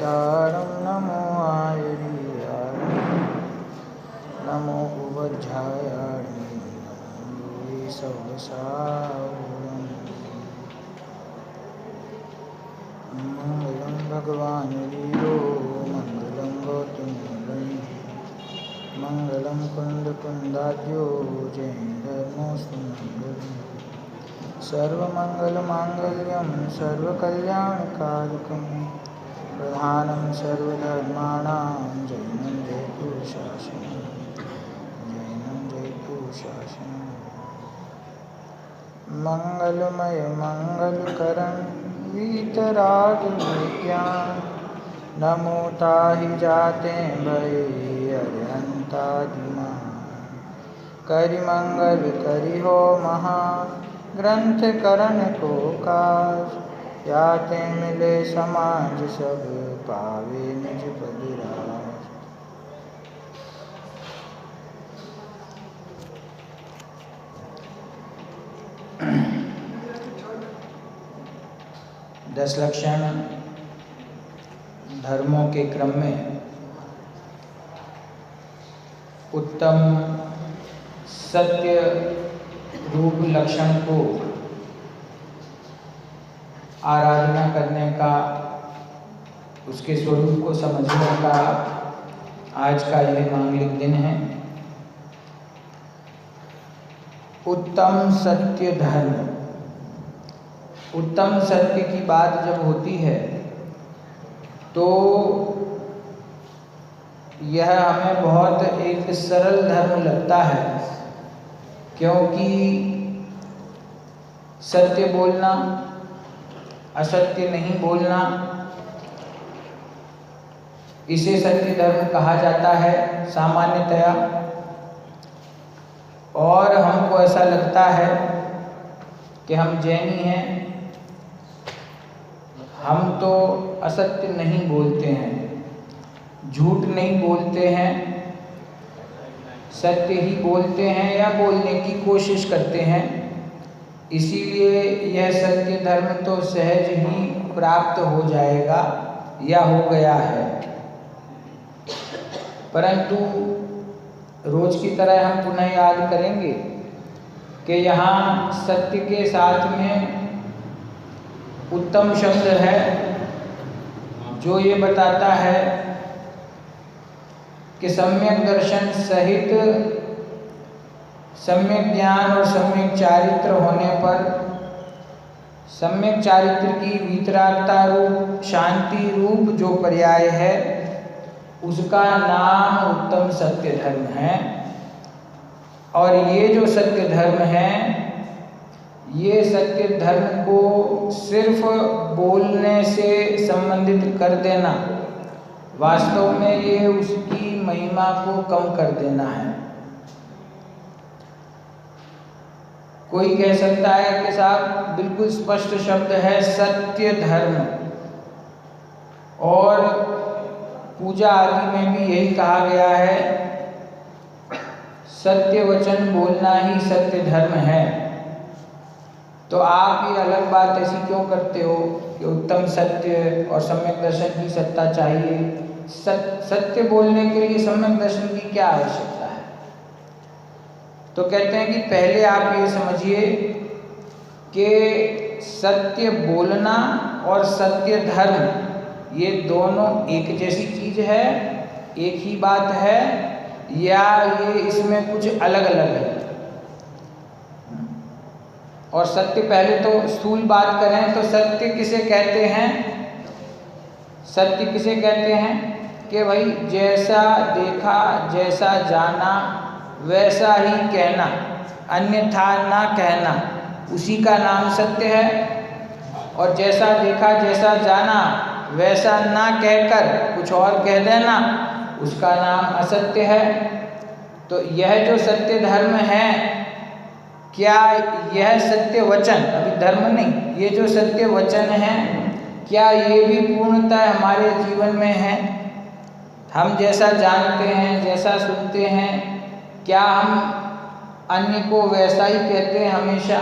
नमस्कारं नमो आयर्याय नमो उवज्झायाय नमो सहसावरं मंगलं भगवान् वीरो मंगलं गौतममुनि मंगलं कुन्दकुन्दाद्यो जैनधर्मोऽस्तु मंगलम् सर्वमङ्गलमाङ्गल्यं सर्वकल्याणकारकं प्रधानं सर्वधर्माणां जैनं जयतु शासनं मंगलमय मंगलकरं वीतरागविज्ञान नमो ताहि जाते भये अरिहंतादिमा करिमंगल करिहो महा ग्रंथ करण को काज याते मिले समाज सब पावे निज पद राज। दस लक्षण धर्मों के क्रम में उत्तम सत्य रूप लक्षण को आराधना करने का, उसके स्वरूप को समझने का आज का यह मांगलिक दिन है। उत्तम सत्य धर्म। उत्तम सत्य की बात जब होती है तो यह हमें बहुत एक सरल धर्म लगता है, क्योंकि सत्य बोलना, असत्य नहीं बोलना, इसे सत्य धर्म कहा जाता है सामान्यतया। और हमको ऐसा लगता है कि हम जैनी हैं, हम तो असत्य नहीं बोलते हैं, झूठ नहीं बोलते हैं, सत्य ही बोलते हैं या बोलने की कोशिश करते हैं। इसीलिए यह सत्य धर्म तो सहज ही प्राप्त हो जाएगा या हो गया है। परंतु रोज की तरह हम पुनः याद करेंगे कि यहाँ सत्य के साथ में उत्तम शब्द है जो ये बताता है कि सम्यक दर्शन सहित सम्यक ज्ञान और सम्यक चारित्र होने पर सम्यक चारित्र की वीतरागता रूप, शांति रूप जो पर्याय है, उसका नाम उत्तम सत्य धर्म है। और ये जो सत्य धर्म है, ये सत्य धर्म को सिर्फ बोलने से संबंधित कर देना, वास्तव में ये उसकी महिमा को कम कर देना है। कोई कह सकता है कि साहब बिल्कुल स्पष्ट शब्द है सत्य धर्म, और पूजा आदि में भी यही कहा गया है, सत्य वचन बोलना ही सत्य धर्म है। तो आप ये अलग बात ऐसी क्यों करते हो कि उत्तम सत्य और सम्यक दर्शन की सत्ता चाहिए? सत्य बोलने के लिए सम्यक दर्शन की क्या आवश्यकता है? तो कहते हैं कि पहले आप ये समझिए कि सत्य बोलना और सत्य धर्म ये दोनों एक जैसी चीज है, एक ही बात है, या ये इसमें कुछ अलग अलग है? और सत्य, पहले तो स्थूल बात करें तो सत्य किसे कहते हैं? सत्य किसे कहते हैं कि भाई जैसा देखा, जैसा जाना वैसा ही कहना, अन्यथा ना कहना, उसी का नाम सत्य है। और जैसा देखा, जैसा जाना वैसा ना कहकर कुछ और कह देना, उसका नाम असत्य है। तो यह जो सत्य धर्म है, क्या यह सत्य वचन, अभी धर्म नहीं, ये जो सत्य वचन है, क्या ये भी पूर्णतः हमारे जीवन में है? हम जैसा जानते हैं, जैसा सुनते हैं, क्या हम अन्य को वैसा ही कहते हैं हमेशा?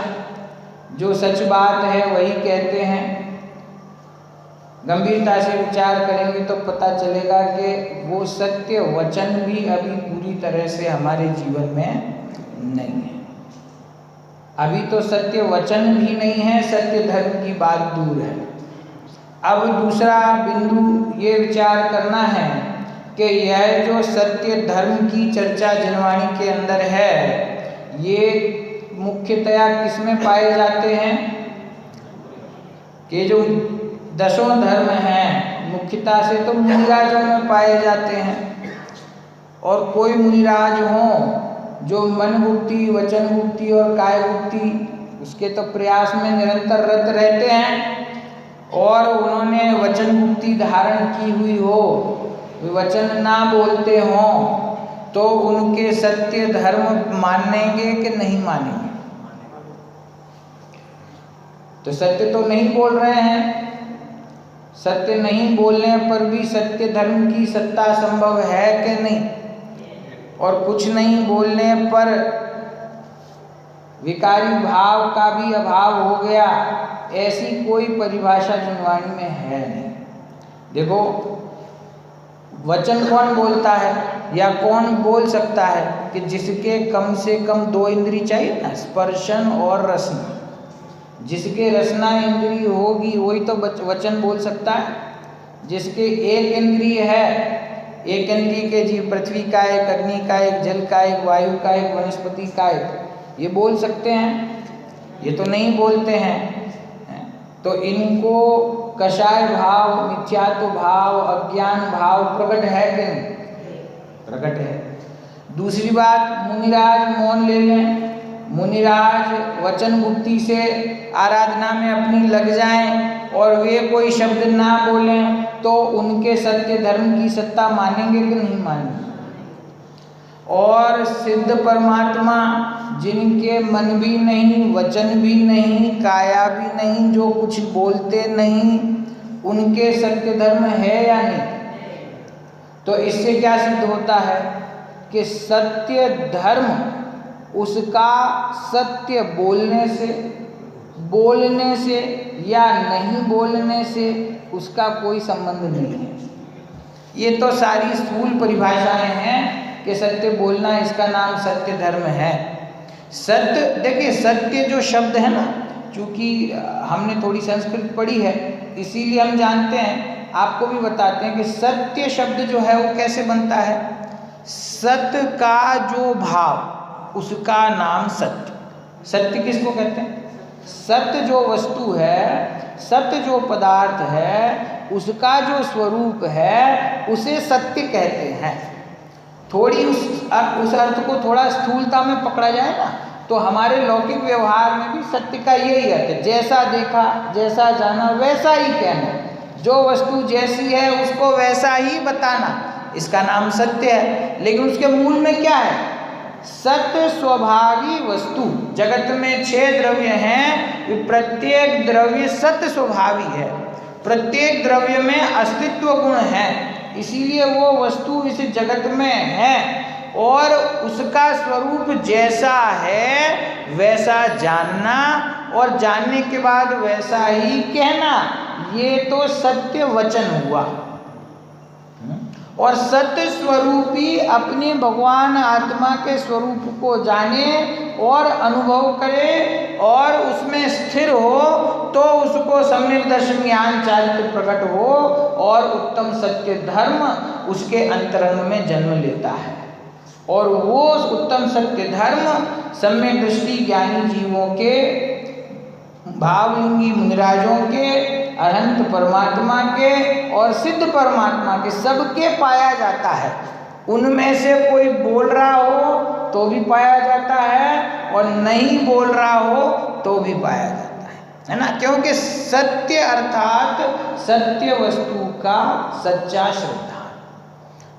जो सच बात है वही कहते हैं? गंभीरता से विचार करेंगे तो पता चलेगा कि वो सत्य वचन भी अभी पूरी तरह से हमारे जीवन में नहीं है। अभी तो सत्य वचन भी नहीं है, सत्य धर्म की बात दूर है। अब दूसरा बिंदु ये विचार करना है कि यह जो सत्य धर्म की चर्चा जनवाणी के अंदर है, ये मुख्यतया किसमें पाए जाते हैं? कि जो दसों धर्म हैं मुख्यतः से तो मुनिराजों में पाए जाते हैं। और कोई मुनिराज हो जो मन मुक्ति, वचन मुक्ति और काय मुक्ति उसके तो प्रयास में निरंतर रत रहते हैं, और उन्होंने वचन मुक्ति धारण की हुई हो, वचन ना बोलते हों, तो उनके सत्य धर्म मानेंगे कि नहीं मानेंगे? तो सत्य तो नहीं बोल रहे हैं। सत्य नहीं बोलने पर भी सत्य धर्म की सत्ता संभव है कि नहीं? और कुछ नहीं बोलने पर विकारी भाव का भी अभाव हो गया, ऐसी कोई परिभाषा जनवाणी में है नहीं। देखो, वचन कौन बोलता है या कौन बोल सकता है कि जिसके कम से कम 2 इंद्री चाहिए ना, स्पर्शन और रसना। जिसके रसना इंद्री होगी वही तो वचन बोल सकता है। जिसके 1 इंद्रिय है, 1 इंद्रिय के जीव पृथ्वी का एक, अग्नि का एक, जल का एक, वायु का एक, वनस्पति का एक, ये बोल सकते हैं। ये तो नहीं बोलते हैं। तो इनको कषाय भाव, मिथ्यात्व भाव, अज्ञान भाव प्रकट है कि नहीं? प्रकट है। दूसरी बात, मुनिराज मौन ले लें। मुनिराज वचन मुक्ति से आराधना में अपनी लग जाएं और वे कोई शब्द ना बोलें, तो उनके सत्य धर्म की सत्ता मानेंगे कि नहीं मानेंगे? और सिद्ध परमात्मा जिनके मन भी नहीं, वचन भी नहीं, काया भी नहीं, जो कुछ बोलते नहीं, उनके सत्य धर्म है या नहीं? तो इससे क्या सिद्ध होता है कि सत्य धर्म उसका सत्य बोलने से या नहीं बोलने से उसका कोई संबंध नहीं है। ये तो सारी स्थूल परिभाषाएं हैं कि सत्य बोलना, इसका नाम सत्य धर्म है। सत्य, देखिए सत्य जो शब्द है ना, चूँकि हमने थोड़ी संस्कृत पढ़ी है इसीलिए हम जानते हैं, आपको भी बताते हैं कि सत्य शब्द जो है वो कैसे बनता है। सत्य का जो भाव उसका नाम सत्य। सत्य किसको कहते हैं? सत्य जो वस्तु है, सत्य जो पदार्थ है, उसका जो स्वरूप है उसे सत्य कहते हैं। थोड़ी उस अर्थ को थोड़ा स्थूलता में पकड़ा जाए ना, तो हमारे लौकिक व्यवहार में भी सत्य का यही अर्थ है, जैसा देखा, जैसा जाना वैसा ही कहना। जो वस्तु जैसी है उसको वैसा ही बताना, इसका नाम सत्य है। लेकिन उसके मूल में क्या है? सत्य स्वभावी वस्तु। जगत में 6 द्रव्य हैं, प्रत्येक द्रव्य सत्य स्वभावी है, प्रत्येक द्रव्य में अस्तित्व गुण है, इसीलिए वो वस्तु इस जगत में है। और उसका स्वरूप जैसा है वैसा जानना और जानने के बाद वैसा ही कहना, ये तो सत्य वचन हुआ। और सत्य स्वरूपी अपने भगवान आत्मा के स्वरूप को जाने और अनुभव करे और उसमें स्थिर हो, तो उसको सम्यक दर्शन ज्ञान चारित्र प्रकट हो और उत्तम सत्य धर्म उसके अंतरंग में जन्म लेता है। और वो उत्तम सत्य धर्म सम्यक दृष्टि ज्ञानी जीवों के, भावलिंगी मुनिराजों के, अनंत परमात्मा के और सिद्ध परमात्मा के, सबके पाया जाता है। उनमें से कोई बोल रहा हो तो भी पाया जाता है और नहीं बोल रहा हो तो भी पाया जाता है ना? क्योंकि सत्य अर्थात सत्य वस्तु का सच्चा श्रद्धा।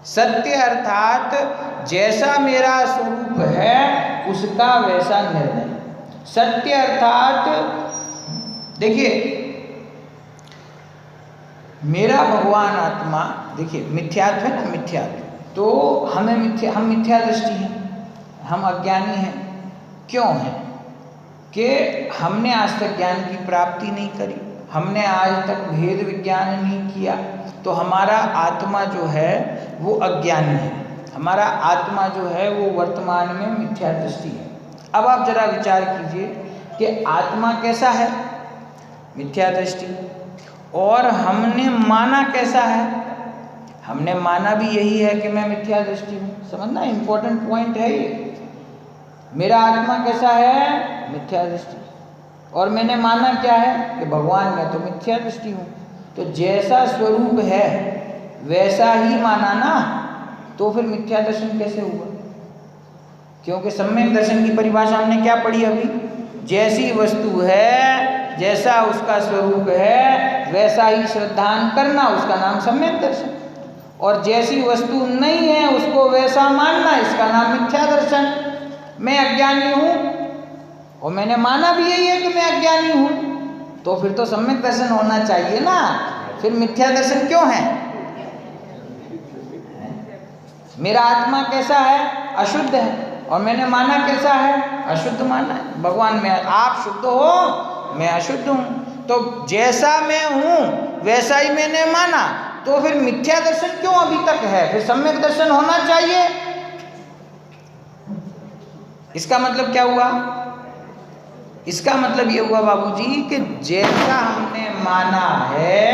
सत्य अर्थात जैसा मेरा स्वरूप है उसका वैसा निर्णय। सत्य अर्थात, देखिए मेरा भगवान आत्मा, देखिए मिथ्यात्व है ना, मिथ्यात्व, तो हम मिथ्या दृष्टि हैं, हम अज्ञानी हैं। क्यों हैं? कि हमने आज तक ज्ञान की प्राप्ति नहीं करी। हमने आज तक भेद विज्ञान नहीं किया, तो हमारा आत्मा जो है वो अज्ञानी है, हमारा आत्मा जो है वो वर्तमान में मिथ्या दृष्टि है। अब आप जरा विचार कीजिए कि आत्मा कैसा है, मिथ्या दृष्टि, और हमने माना कैसा है, हमने माना भी यही है कि मैं मिथ्या दृष्टि हूँ। समझना इंपॉर्टेंट पॉइंट है ये। मेरा आत्मा कैसा है, मिथ्या दृष्टि, और मैंने माना क्या है कि भगवान मैं तो मिथ्या दृष्टि हूँ। तो जैसा स्वरूप है वैसा ही माना ना, तो फिर मिथ्या दर्शन कैसे हुआ? क्योंकि सम्यक दर्शन की परिभाषा हमने क्या पढ़ी अभी, जैसी वस्तु है, जैसा उसका स्वरूप है वैसा ही श्रद्धान करना, उसका नाम सम्यक दर्शन। और जैसी वस्तु नहीं है उसको वैसा मानना, इसका नाम मिथ्या दर्शन। मैं अज्ञानी हूँ और मैंने माना भी यही है कि मैं अज्ञानी हूँ, तो फिर तो सम्यक दर्शन होना चाहिए ना, फिर मिथ्या दर्शन क्यों है? मेरा आत्मा कैसा है, अशुद्ध है, और मैंने माना कैसा है, अशुद्ध माना है। भगवान में आप शुद्ध हो, मैं अशुद्ध हूँ, तो जैसा मैं हूँ वैसा ही मैंने माना, तो फिर मिथ्या दर्शन क्यों अभी तक है? फिर सम्यक दर्शन होना चाहिए। इसका मतलब क्या हुआ? इसका मतलब ये हुआ बाबूजी कि जैसा हमने माना है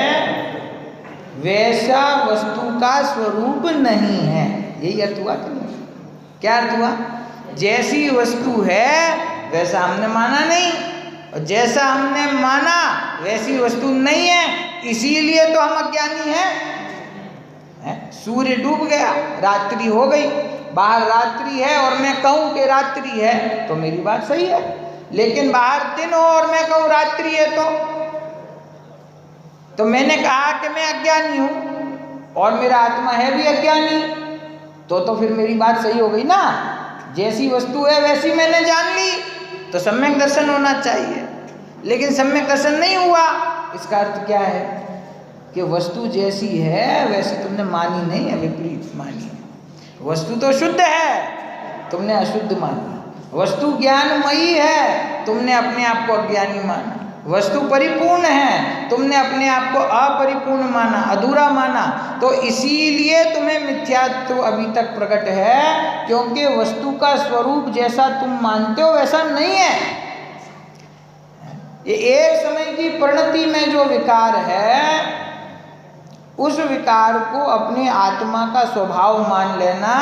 वैसा वस्तु का स्वरूप नहीं है। यही अर्थ हुआ कि नहीं? क्या अर्थ हुआ? जैसी वस्तु है वैसा हमने माना नहीं, और जैसा हमने माना वैसी वस्तु नहीं है, इसीलिए तो हम अज्ञानी हैं। सूर्य डूब गया, रात्रि हो गई, बाहर रात्रि है और मैं कहूँ कि रात्रि है तो मेरी बात सही है, लेकिन बाहर दिन हो और मैं कहूँ रात्रि है तो मैंने कहा कि मैं अज्ञानी हूँ और मेरा आत्मा है भी अज्ञानी, तो फिर मेरी बात सही हो गई ना। जैसी वस्तु है वैसी मैंने जान ली, तो सम्यक दर्शन होना चाहिए, लेकिन सम्यक दर्शन नहीं हुआ। इसका अर्थ क्या है कि वस्तु जैसी है वैसी तुमने मानी नहीं है, विपरीत मानी है। वस्तु तो शुद्ध है, तुमने अशुद्ध मानी। वस्तु ज्ञानमयी है, तुमने अपने आप को अज्ञानी माना। वस्तु परिपूर्ण है, तुमने अपने आप को अपरिपूर्ण माना, अधूरा माना। तो इसीलिए तुम्हें मिथ्यात्व अभी तक प्रकट है, क्योंकि वस्तु का स्वरूप जैसा तुम मानते हो वैसा नहीं है। ये एक समय की परिणति में जो विकार है, उस विकार को अपने आत्मा का स्वभाव मान लेना,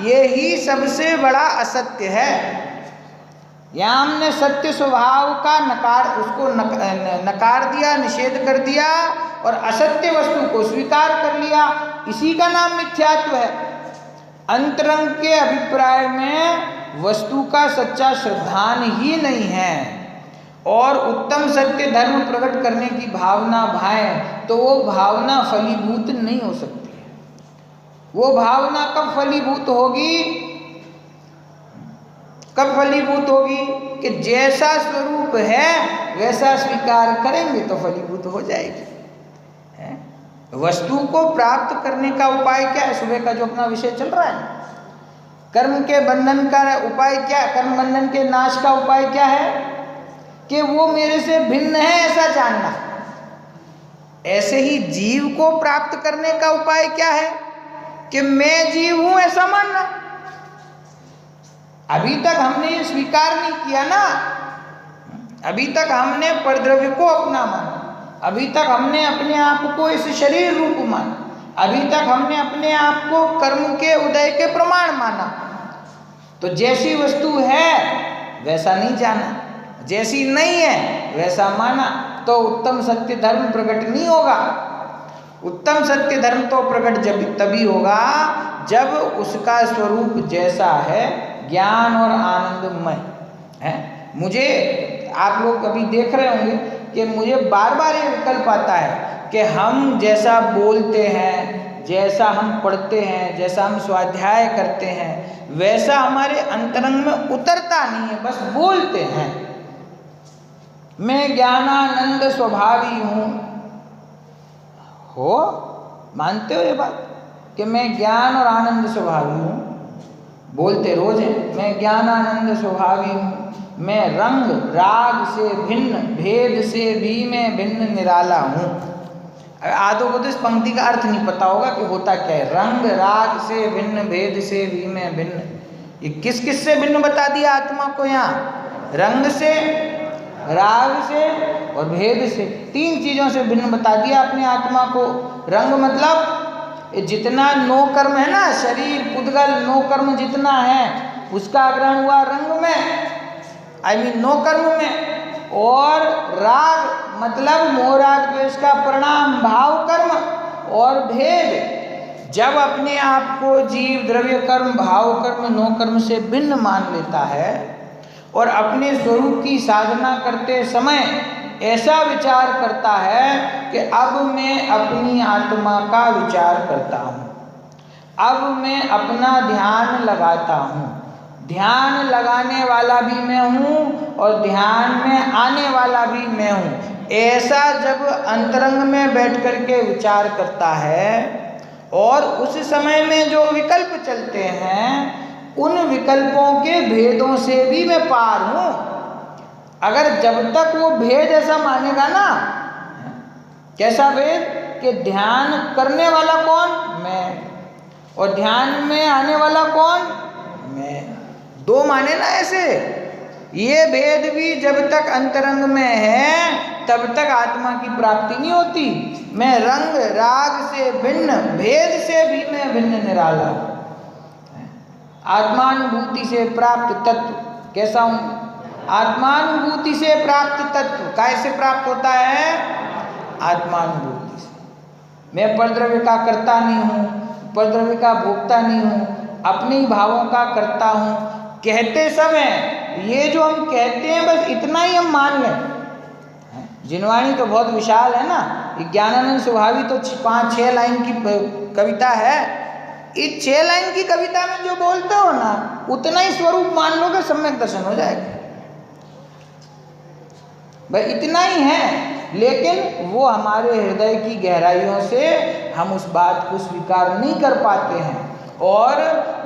ये ही सबसे बड़ा असत्य है। यहाँ हमने सत्य स्वभाव का उसको नकार दिया, निषेध कर दिया, और असत्य वस्तु को स्वीकार कर लिया। इसी का नाम मिथ्यात्व है। अंतरंग के अभिप्राय में वस्तु का सच्चा श्रद्धान ही नहीं है, और उत्तम सत्य धर्म प्रकट करने की भावना भाएं तो वो भावना फलीभूत नहीं हो सकती है। वो भावना कब फलीभूत होगी? कब फलीभूत होगी? कि जैसा स्वरूप है वैसा स्वीकार करेंगे तो फलीभूत हो जाएगी। वस्तु को प्राप्त करने का उपाय क्या है? सुबह का जो अपना विषय चल रहा है, कर्म के बंधन का उपाय क्या है? कर्म बंधन के नाश का उपाय क्या है? कि वो मेरे से भिन्न है ऐसा जानना। ऐसे ही जीव को प्राप्त करने का उपाय क्या है? कि मैं जीव हूं ऐसा मानना। अभी तक हमने ये स्वीकार नहीं किया ना, अभी तक हमने परद्रव्य को अपना माना, अभी तक हमने अपने आप को इस शरीर रूप माना, अभी तक हमने अपने आप को कर्म के उदय के प्रमाण माना। तो जैसी वस्तु है वैसा नहीं जाना, जैसी नहीं है वैसा माना, तो उत्तम सत्य धर्म प्रकट नहीं होगा। उत्तम सत्य धर्म तो प्रकट तभी होगा जब उसका स्वरूप जैसा है, ज्ञान और आनंदमय है। मुझे आप लोग कभी देख रहे होंगे कि मुझे बार बार ये विकल्प आता है कि हम जैसा बोलते हैं, जैसा हम पढ़ते हैं, जैसा हम स्वाध्याय करते हैं, वैसा हमारे अंतरंग में उतरता नहीं है, बस बोलते हैं। मैं ज्ञानानंद स्वभावी हूँ, हो मानते हो ये बात कि मैं ज्ञान और आनंद स्वभावी हूँ? बोलते रोज हैं, मैं ज्ञानानंद स्वभावी हूँ, मैं रंग राग से भिन्न, भेद से भी मैं भिन्न निराला हूँ। आधो को तो इस पंक्ति का अर्थ नहीं पता होगा कि होता क्या है। रंग राग से भिन्न, भेद से भी मैं भिन्न, ये किस किस से भिन्न बता दिया आत्मा को यहाँ? रंग से, राग से और भेद से, तीन चीजों से भिन्न बता दिया अपने आत्मा को। रंग मतलब जितना नो कर्म है ना, शरीर पुद्गल नो कर्म जितना है उसका ग्रहण हुआ रंग में, आई मीन नो कर्म में। और राग मतलब मोह राग द्वेष का परिणाम भाव कर्म। और भेद जब अपने आप को जीव द्रव्य कर्म भाव कर्म नो कर्म से भिन्न मान लेता है और अपने स्वरूप की साधना करते समय ऐसा विचार करता है कि अब मैं अपनी आत्मा का विचार करता हूँ, अब मैं अपना ध्यान लगाता हूँ, ध्यान लगाने वाला भी मैं हूँ और ध्यान में आने वाला भी मैं हूँ। ऐसा जब अंतरंग में बैठ कर के विचार करता है और उस समय में जो विकल्प चलते हैं उन विकल्पों के भेदों से भी मैं पार हूँ। अगर जब तक वो भेद ऐसा मानेगा ना, कैसा भेद कि ध्यान करने वाला कौन? मैं, और ध्यान में आने वाला कौन? मैं, दो माने ना ऐसे। ये भेद भी जब तक अंतरंग में है तब तक आत्मा की प्राप्ति नहीं होती। मैं रंग राग से भिन्न, भेद से भी मैं भिन्न निराला। आत्मानुभूति से प्राप्त तत्व कैसा हूँ? आत्मानुभूति से प्राप्त तत्व कैसे प्राप्त होता है? आत्मानुभूति से। मैं परद्रव्य का कर्ता नहीं हूँ, परद्रव्य का भोक्ता नहीं हूँ, अपने ही भावों का करता हूँ। कहते सब हैं, ये जो हम कहते हैं बस इतना ही हम मान लें। जिनवाणी तो बहुत विशाल है ना, ज्ञानानंद स्वभावी तो 5-6 लाइन की कविता है। इस 6 लाइन की कविता में जो बोलते हो ना उतना ही स्वरूप मान लोगे, सम्यक दर्शन हो जाएगा। भाई इतना ही है, लेकिन वो हमारे हृदय की गहराइयों से हम उस बात को स्वीकार नहीं कर पाते हैं और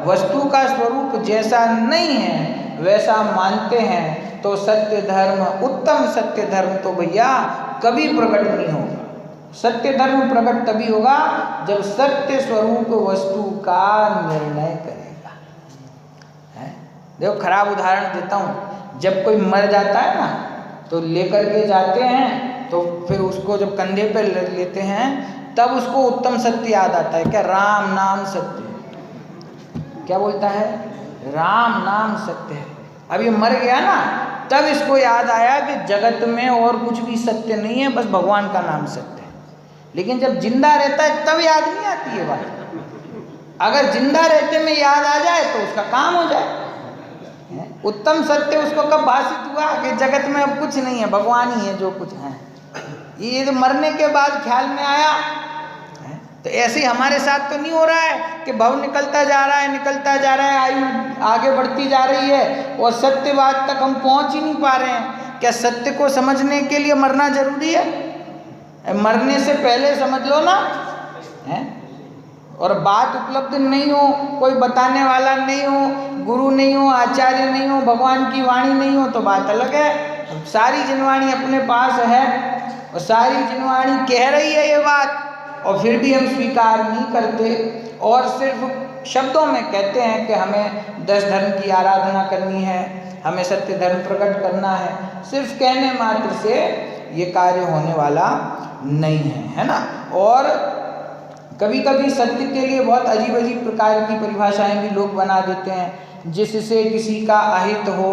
वस्तु का स्वरूप जैसा नहीं है वैसा मानते हैं। तो सत्य धर्म, उत्तम सत्य धर्म तो भैया कभी प्रकट नहीं होगा। सत्य धर्म प्रकट तभी होगा जब सत्य स्वरूप वस्तु का निर्णय करेगा। देखो खराब उदाहरण देता हूँ, जब कोई मर जाता है ना तो लेकर के जाते हैं, तो फिर उसको जब कंधे पे लेते हैं तब उसको उत्तम सत्य याद आता है। क्या? राम नाम सत्य। क्या बोलता है? राम नाम सत्य है। अब ये मर गया ना तब इसको याद आया कि जगत में और कुछ भी सत्य नहीं है, बस भगवान का नाम सत्य है। लेकिन जब जिंदा रहता है तब याद नहीं आती है बात। अगर जिंदा रहते में याद आ जाए तो उसका काम हो जाए। उत्तम सत्य उसको कब भाषित हुआ कि जगत में अब कुछ नहीं है, भगवान ही है जो कुछ है। ये जो मरने के बाद ख्याल में आया। तो ऐसे हमारे साथ तो नहीं हो रहा है कि भव निकलता जा रहा है, निकलता जा रहा है, आयु आगे बढ़ती जा रही है और सत्यवाद तक हम पहुंच ही नहीं पा रहे हैं। क्या सत्य को समझने के लिए मरना जरूरी है? मरने से पहले समझ लो ना। और बात उपलब्ध नहीं हो, कोई बताने वाला नहीं हो, गुरु नहीं हो, आचार्य नहीं हो, भगवान की वाणी नहीं हो तो बात अलग है। सारी जिनवाणी अपने पास है और सारी जिनवाणी कह रही है ये बात, और फिर भी हम स्वीकार नहीं करते और सिर्फ शब्दों में कहते हैं कि हमें 10 धर्म की आराधना करनी है, हमें सत्य धर्म प्रकट करना है। सिर्फ कहने मात्र से ये कार्य होने वाला नहीं है, है ना। और कभी कभी सत्य के लिए बहुत अजीब अजीब प्रकार की परिभाषाएं भी लोग बना देते हैं, जिससे किसी का अहित हो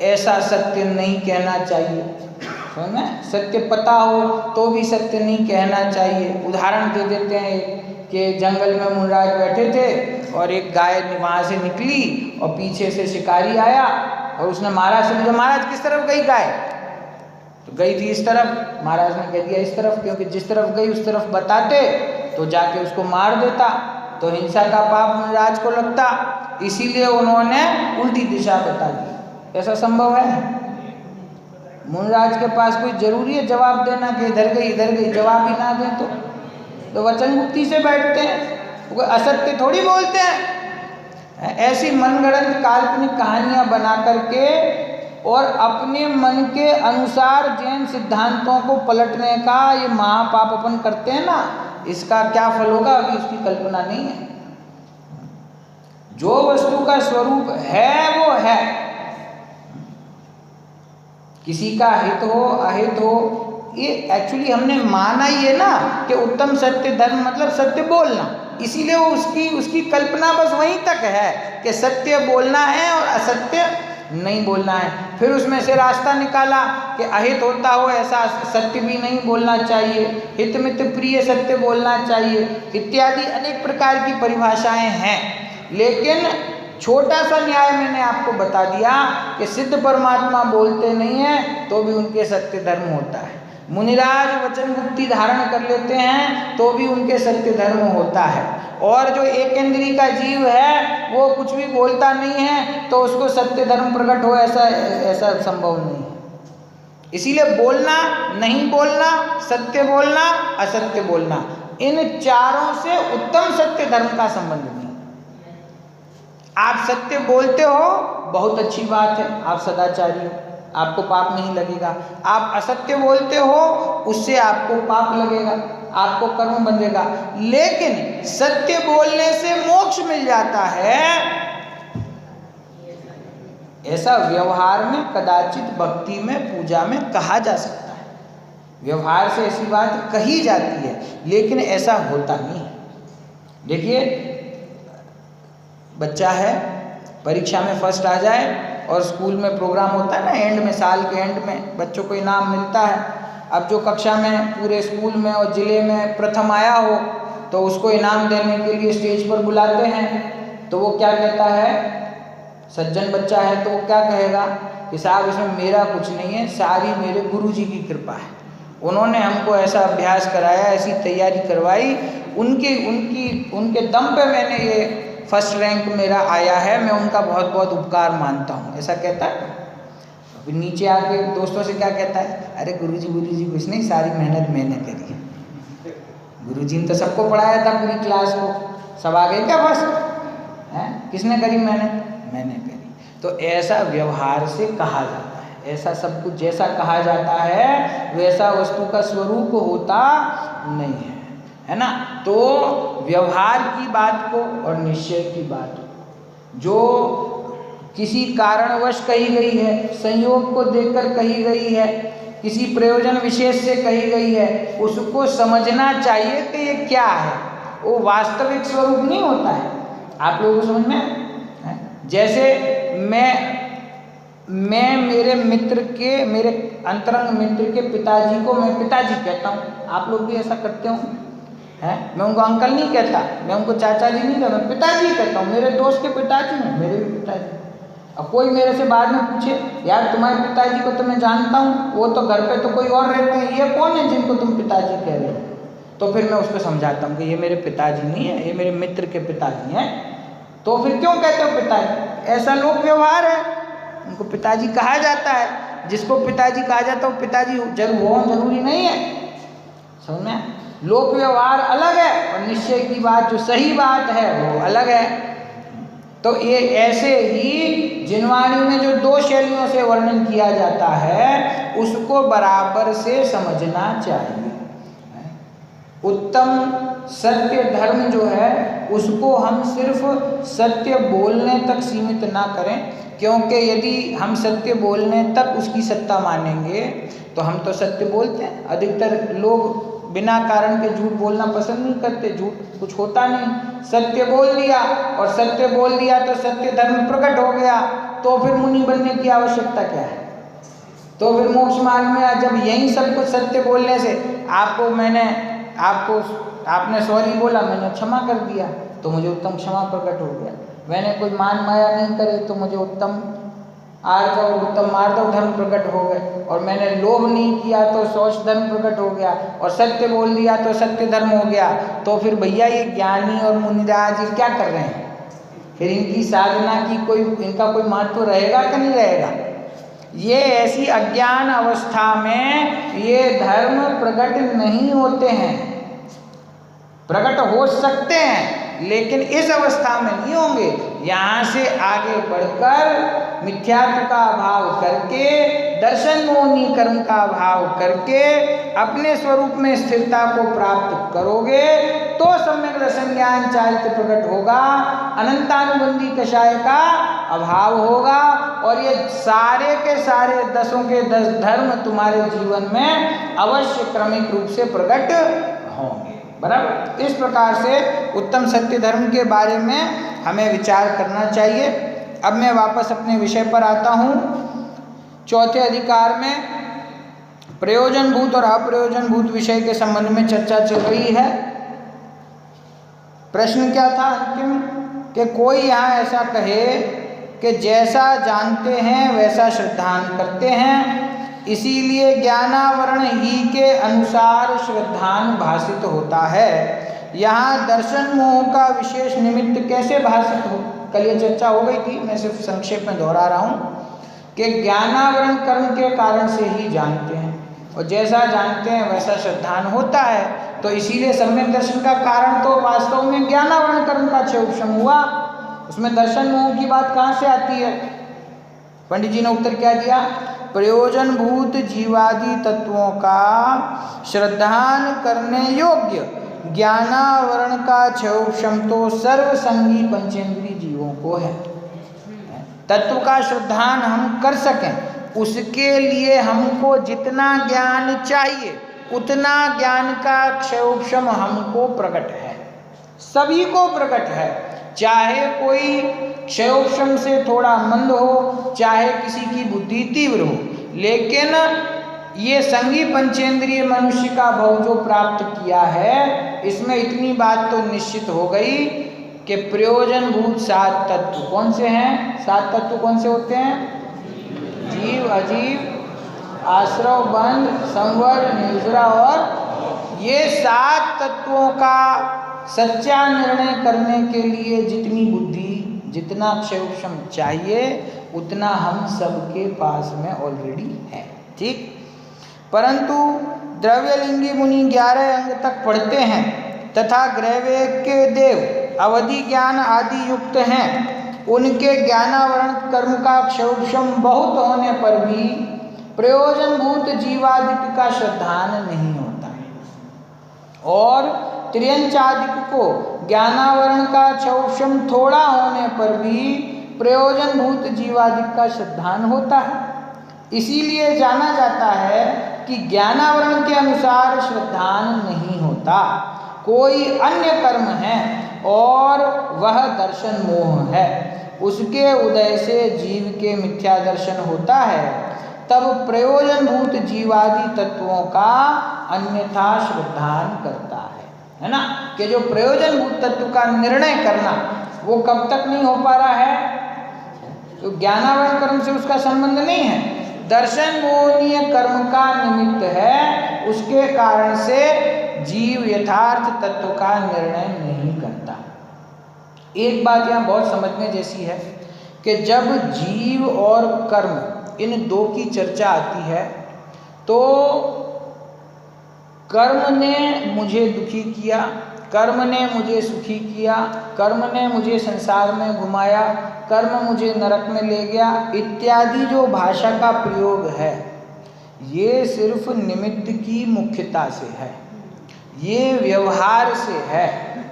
ऐसा सत्य नहीं कहना चाहिए। समझ? सत्य पता हो तो भी सत्य नहीं कहना चाहिए। उदाहरण दे देते हैं कि जंगल में मुनराज बैठे थे और एक गाय वहाँ से निकली और पीछे से शिकारी आया और उसने महाराज से पूछा, महाराज किस तरफ गई गाय? तो गई थी इस तरफ। महाराज ने कह दिया इस तरफ, क्योंकि जिस तरफ गई उस तरफ बताते तो जाके उसको मार देता तो हिंसा का पाप मुनराज को लगता, इसीलिए उन्होंने उल्टी दिशा बता दी। ऐसा संभव है? मुनराज के पास कोई जरूरी है जवाब देना कि इधर गई, जवाब ही ना दें तो वचन मुक्ति से बैठते हैं, वो असत्य थोड़ी बोलते हैं। ऐसी मनगढ़ंत काल्पनिक कहानियां बना करके और अपने मन के अनुसार जैन सिद्धांतों को पलटने का ये महापाप अपन करते हैं ना, इसका क्या फल होगा अभी उसकी कल्पना नहीं है। जो वस्तु का स्वरूप है वो है, किसी का हित हो अहित हो, ये एक्चुअली हमने माना ही है ना कि उत्तम सत्य धर्म मतलब सत्य बोलना, इसीलिए वो उसकी कल्पना बस वहीं तक है कि सत्य बोलना है और असत्य नहीं बोलना है। फिर उसमें से रास्ता निकाला कि अहित होता हो ऐसा सत्य भी नहीं बोलना चाहिए, हित मित प्रिय सत्य बोलना चाहिए, इत्यादि अनेक प्रकार की परिभाषाएं हैं। लेकिन छोटा सा न्याय मैंने आपको बता दिया कि सिद्ध परमात्मा बोलते नहीं हैं तो भी उनके सत्य धर्म होता है, मुनिराज वचन गुप्ती धारण कर लेते हैं तो भी उनके सत्य धर्म होता है, और जो एक इंद्री का जीव है वो कुछ भी बोलता नहीं है तो उसको सत्य धर्म प्रकट हो ऐसा संभव नहीं है। इसीलिए बोलना नहीं बोलना, सत्य बोलना असत्य बोलना, इन चारों से उत्तम सत्य धर्म का संबंध नहीं। आप सत्य बोलते हो बहुत अच्छी बात है, आप सदाचारी हो, आपको पाप नहीं लगेगा। आप असत्य बोलते हो उससे आपको पाप लगेगा, आपको कर्म बंधेगा। लेकिन सत्य बोलने से मोक्ष मिल जाता है, ऐसा व्यवहार में कदाचित भक्ति में पूजा में कहा जा सकता है। व्यवहार से ऐसी बात कही जाती है लेकिन ऐसा होता नहीं है। देखिए, बच्चा है, परीक्षा में फर्स्ट आ जाए और स्कूल में प्रोग्राम होता है ना, एंड में, साल के एंड में बच्चों को इनाम मिलता है। अब जो कक्षा में पूरे स्कूल में और ज़िले में प्रथम आया हो तो उसको इनाम देने के लिए स्टेज पर बुलाते हैं, तो वो क्या कहता है, सज्जन बच्चा है तो वो क्या कहेगा कि साहब इसमें मेरा कुछ नहीं है, सारी मेरे गुरुजी की कृपा है, उन्होंने हमको ऐसा अभ्यास कराया, ऐसी तैयारी करवाई, उनके दम पे मैंने ये फर्स्ट रैंक मेरा आया है, मैं उनका बहुत बहुत उपकार मानता हूँ, ऐसा कहता है। फिर नीचे आके दोस्तों से क्या कहता है, अरे गुरुजी कुछ नहीं, सारी मेहनत मैंने करी है, गुरुजी ने तो सबको पढ़ाया था पूरी क्लास को, सब आ गए क्या बस हैं, किसने करी मैंने करी। तो ऐसा व्यवहार से कहा जाता है, ऐसा सब कुछ जैसा कहा जाता है वैसा वस्तु का स्वरूप होता नहीं है ना। तो व्यवहार की बात को और निश्चय की बात को जो किसी कारणवश कही गई है, संयोग को देखकर कही गई है, किसी प्रयोजन विशेष से कही गई है, उसको समझना चाहिए कि ये क्या है, वो वास्तविक स्वरूप नहीं होता है। आप लोगों को समझ में है? जैसे मैं मेरे अंतरंग मित्र के पिताजी को मैं पिताजी कहता हूँ, आप लोग भी ऐसा करते हो हैं? मैं उनको अंकल नहीं कहता, मैं उनको चाचा जी नहीं कहता, मैं पिताजी कहता हूँ। मेरे दोस्त के पिताजी हैं, मेरे भी पिताजी। अब कोई मेरे से बाद में पूछे, यार तुम्हारे पिताजी को तो मैं जानता हूँ, वो तो घर पे तो कोई और रहते हैं, ये कौन है जिनको तुम पिताजी कह रहे हो? तो फिर मैं उसको समझाता हूँ कि ये मेरे पिताजी नहीं है, ये मेरे मित्र के पिताजी हैं। तो फिर क्यों कहते हो पिताजी? ऐसा लोक व्यवहार है, उनको पिताजी कहा जाता है। जिसको पिताजी कहा जाता है वो पिताजी जरूरी नहीं है, समझ में? लोक व्यवहार अलग है और निश्चय की बात जो सही बात है वो अलग है। तो ये ऐसे ही जिनवाणी में जो दो शैलियों से वर्णन किया जाता है उसको बराबर से समझना चाहिए। उत्तम सत्य धर्म जो है उसको हम सिर्फ सत्य बोलने तक सीमित ना करें, क्योंकि यदि हम सत्य बोलने तक उसकी सत्ता मानेंगे तो हम तो सत्य बोलते हैं। अधिकतर लोग बिना कारण के झूठ बोलना पसंद नहीं करते, झूठ कुछ होता नहीं, सत्य बोल दिया और सत्य बोल दिया तो सत्य धर्म प्रकट हो गया, तो फिर मुनि बनने की आवश्यकता क्या है? तो फिर मोक्ष मार्ग में जब यही सब कुछ सत्य बोलने से आपने सॉरी बोला, मैंने क्षमा कर दिया तो मुझे उत्तम क्षमा प्रकट हो गया। मैंने कोई मान माया नहीं करे तो मुझे उत्तम आर्थ और उत्तम मार्दव धर्म प्रकट हो गए, और मैंने लोभ नहीं किया तो शौच धर्म प्रकट हो गया, और सत्य बोल दिया तो सत्य धर्म हो गया। तो फिर भैया ये ज्ञानी और मुनिराज ये क्या कर रहे हैं? फिर इनकी साधना की इनका कोई महत्व रहेगा कि नहीं रहेगा? ये ऐसी अज्ञान अवस्था में ये धर्म प्रकट नहीं होते हैं, प्रकट हो सकते हैं लेकिन इस अवस्था में नहीं होंगे यहाँ से आगे बढ़कर मिथ्यात्व का अभाव करके, दर्शन मोहनी कर्म का अभाव करके अपने स्वरूप में स्थिरता को प्राप्त करोगे तो सम्यक दर्शन ज्ञान चारित्र प्रकट होगा, अनंतानुबंधी कषाय का अभाव होगा और ये सारे के सारे दसों के 10 धर्म तुम्हारे जीवन में अवश्य क्रमिक रूप से प्रकट होंगे। बराबर। इस प्रकार से उत्तम सत्य धर्म के बारे में हमें विचार करना चाहिए। अब मैं वापस अपने विषय पर आता हूँ। चौथे अधिकार में प्रयोजनभूत और अप्रयोजनभूत विषय के संबंध में चर्चा चल रही है। प्रश्न क्या था अंतिम, कि कोई यहाँ ऐसा कहे कि जैसा जानते हैं वैसा श्रद्धान करते हैं, इसीलिए ज्ञानावरण ही के अनुसार श्रद्धान भाषित होता है। यहाँ दर्शन मोह का विशेष निमित्त कैसे भाषित हो, कल ये चर्चा हो गई थी, मैं सिर्फ संक्षेप में दोहरा रहा हूँ कि ज्ञानावरण कर्म के कारण से ही जानते हैं और जैसा जानते हैं वैसा श्रद्धान होता है। तो इसीलिए सम्यक दर्शन का कारण तो वास्तव में ज्ञानावरण कर्म का क्षय उपशम हुआ, उसमें दर्शन मोह की बात कहाँ से आती है? पंडित जी ने उत्तर क्या दिया, प्रयोजनभूत जीवादि तत्वों का श्रद्धान करने योग्य ज्ञानावरण का क्षयोपशम तो सर्वसंगी पंचेंद्रिय जीवों को है। तत्व का श्रद्धान हम कर सकें उसके लिए हमको जितना ज्ञान चाहिए उतना ज्ञान का क्षयोपशम हमको प्रकट है, सभी को प्रकट है। चाहे कोई क्षयोपशम से थोड़ा मंद हो, चाहे किसी की बुद्धि तीव्र हो, लेकिन ये संगी पंचेंद्रिय मनुष्य का भव जो प्राप्त किया है, इसमें इतनी बात तो निश्चित हो गई कि प्रयोजनभूत 7 तत्व कौन से हैं? 7 तत्व कौन से होते हैं? जीव, अजीव, आश्रव, बंध, संवर, निजरा और ये 7 तत्वों का सच्चा निर्णय करने के लिए जितनी बुद्धि, जितना क्षयोपशम चाहिए उतना हम सबके पास में ऑलरेडी है। ठीक, परंतु द्रव्यलिंगी मुनि 11 अंग तक पढ़ते हैं तथा ग्रहवेग के देव अवधि ज्ञान आदि युक्त हैं, उनके ज्ञानावरण कर्म का क्षयोपशम बहुत होने पर भी प्रयोजनभूत जीवादिक का श्रद्धान नहीं होता और त्रियंचादिक को ज्ञानावरण का क्षयोपशम थोड़ा होने पर भी प्रयोजनभूत जीवादिक का श्रद्धान होता है। इसीलिए जाना जाता है कि ज्ञानावरण के अनुसार श्रद्धान नहीं होता, कोई अन्य कर्म है और वह दर्शन मोह है, उसके उदय से जीव के मिथ्या दर्शन होता है, तब प्रयोजनभूत जीवादि तत्वों का अन्यथा श्रद्धान करता है ना। कि जो प्रयोजनभूत तत्व का निर्णय करना वो कब तक नहीं हो पा रहा है? तो ज्ञानावरण कर्म से उसका संबंध नहीं है, दर्शन मोहनीय कर्म का निमित्त है, उसके कारण से जीव यथार्थ तत्व का निर्णय नहीं करता। एक बात यहाँ बहुत समझने जैसी है कि जब जीव और कर्म इन दो की चर्चा आती है तो कर्म ने मुझे दुखी किया, कर्म ने मुझे सुखी किया, कर्म ने मुझे संसार में घुमाया, कर्म मुझे नरक में ले गया इत्यादि जो भाषा का प्रयोग है ये सिर्फ निमित्त की मुख्यता से है, ये व्यवहार से है,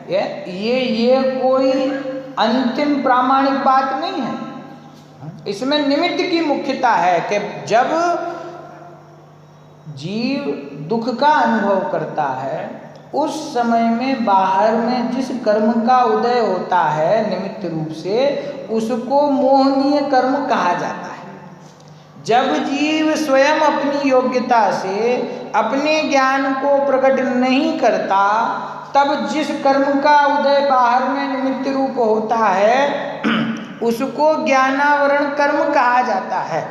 ये कोई अंतिम प्रामाणिक बात नहीं है। इसमें निमित्त की मुख्यता है कि जब जीव दुख का अनुभव करता है उस समय में बाहर में जिस कर्म का उदय होता है निमित्त रूप से उसको मोहनीय कर्म कहा जाता है। जब जीव स्वयं अपनी योग्यता से अपने ज्ञान को प्रकट नहीं करता तब जिस कर्म का उदय बाहर में निमित्त रूप होता है उसको ज्ञानावरण कर्म कहा जाता है।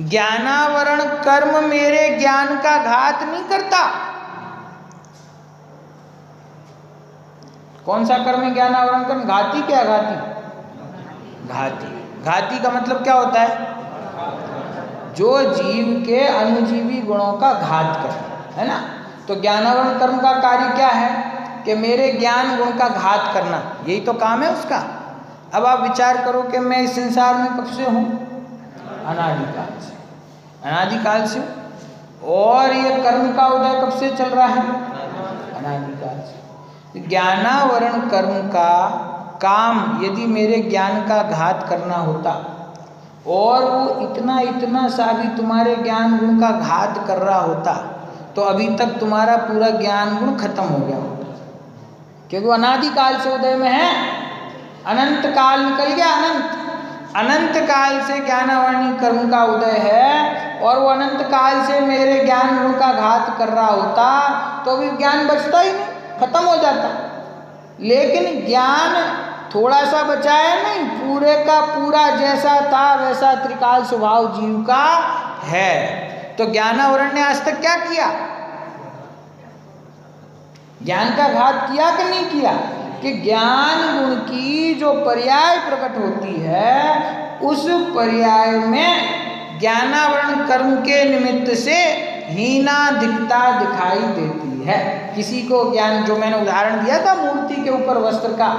ज्ञानावरण कर्म मेरे ज्ञान का घात नहीं करता। कौन सा कर्म है ज्ञानावरण कर्म? घाती क्या? घाती का मतलब क्या होता है? जो जीव के अनुजीवी गुणों का घात करे, है ना। तो ज्ञानावरण कर्म का कार्य क्या है कि मेरे ज्ञान गुण का घात करना, यही तो काम है उसका। अब आप विचार करो कि मैं इस संसार में कब से हूँ? अनादिकाल से, अनादिकाल से। और ये कर्म का उदय कब से चल रहा है? अनादिकाल से। ज्ञानावरण कर्म का काम यदि मेरे ज्ञान का घात करना होता और वो इतना इतना सा भी तुम्हारे ज्ञान गुण का घात कर रहा होता तो अभी तक तुम्हारा पूरा ज्ञान गुण खत्म हो गया होता, क्योंकि अनादिकाल से उदय में है। अनंत काल निकल गया, अनंत काल से ज्ञानावरणी कर्म का उदय है और वो अनंत काल से मेरे ज्ञान गुण का घात कर रहा होता तो अभी ज्ञान बचता ही नहीं, खत्म हो जाता। लेकिन ज्ञान थोड़ा सा बचा है नहीं, पूरे का पूरा जैसा था वैसा त्रिकाल स्वभाव जीव का है। तो ज्ञानावरण ने आज तक क्या किया? ज्ञान का घात किया कि नहीं किया? कि ज्ञान गुण की जो पर्याय प्रकट होती है उस पर्याय में ज्ञानावरण कर्म के निमित्त से हीना दिखता दिखाई देती है। किसी को ज्ञान, जो मैंने उदाहरण दिया था मूर्ति के ऊपर वस्त्र का,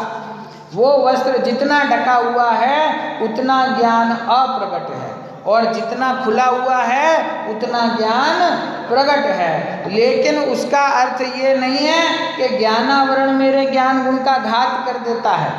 वो वस्त्र जितना ढका हुआ है उतना ज्ञान अप्रकट है और जितना खुला हुआ है उतना ज्ञान प्रकट है। लेकिन उसका अर्थ ये नहीं है कि ज्ञानावरण मेरे ज्ञान गुण का घात कर देता है।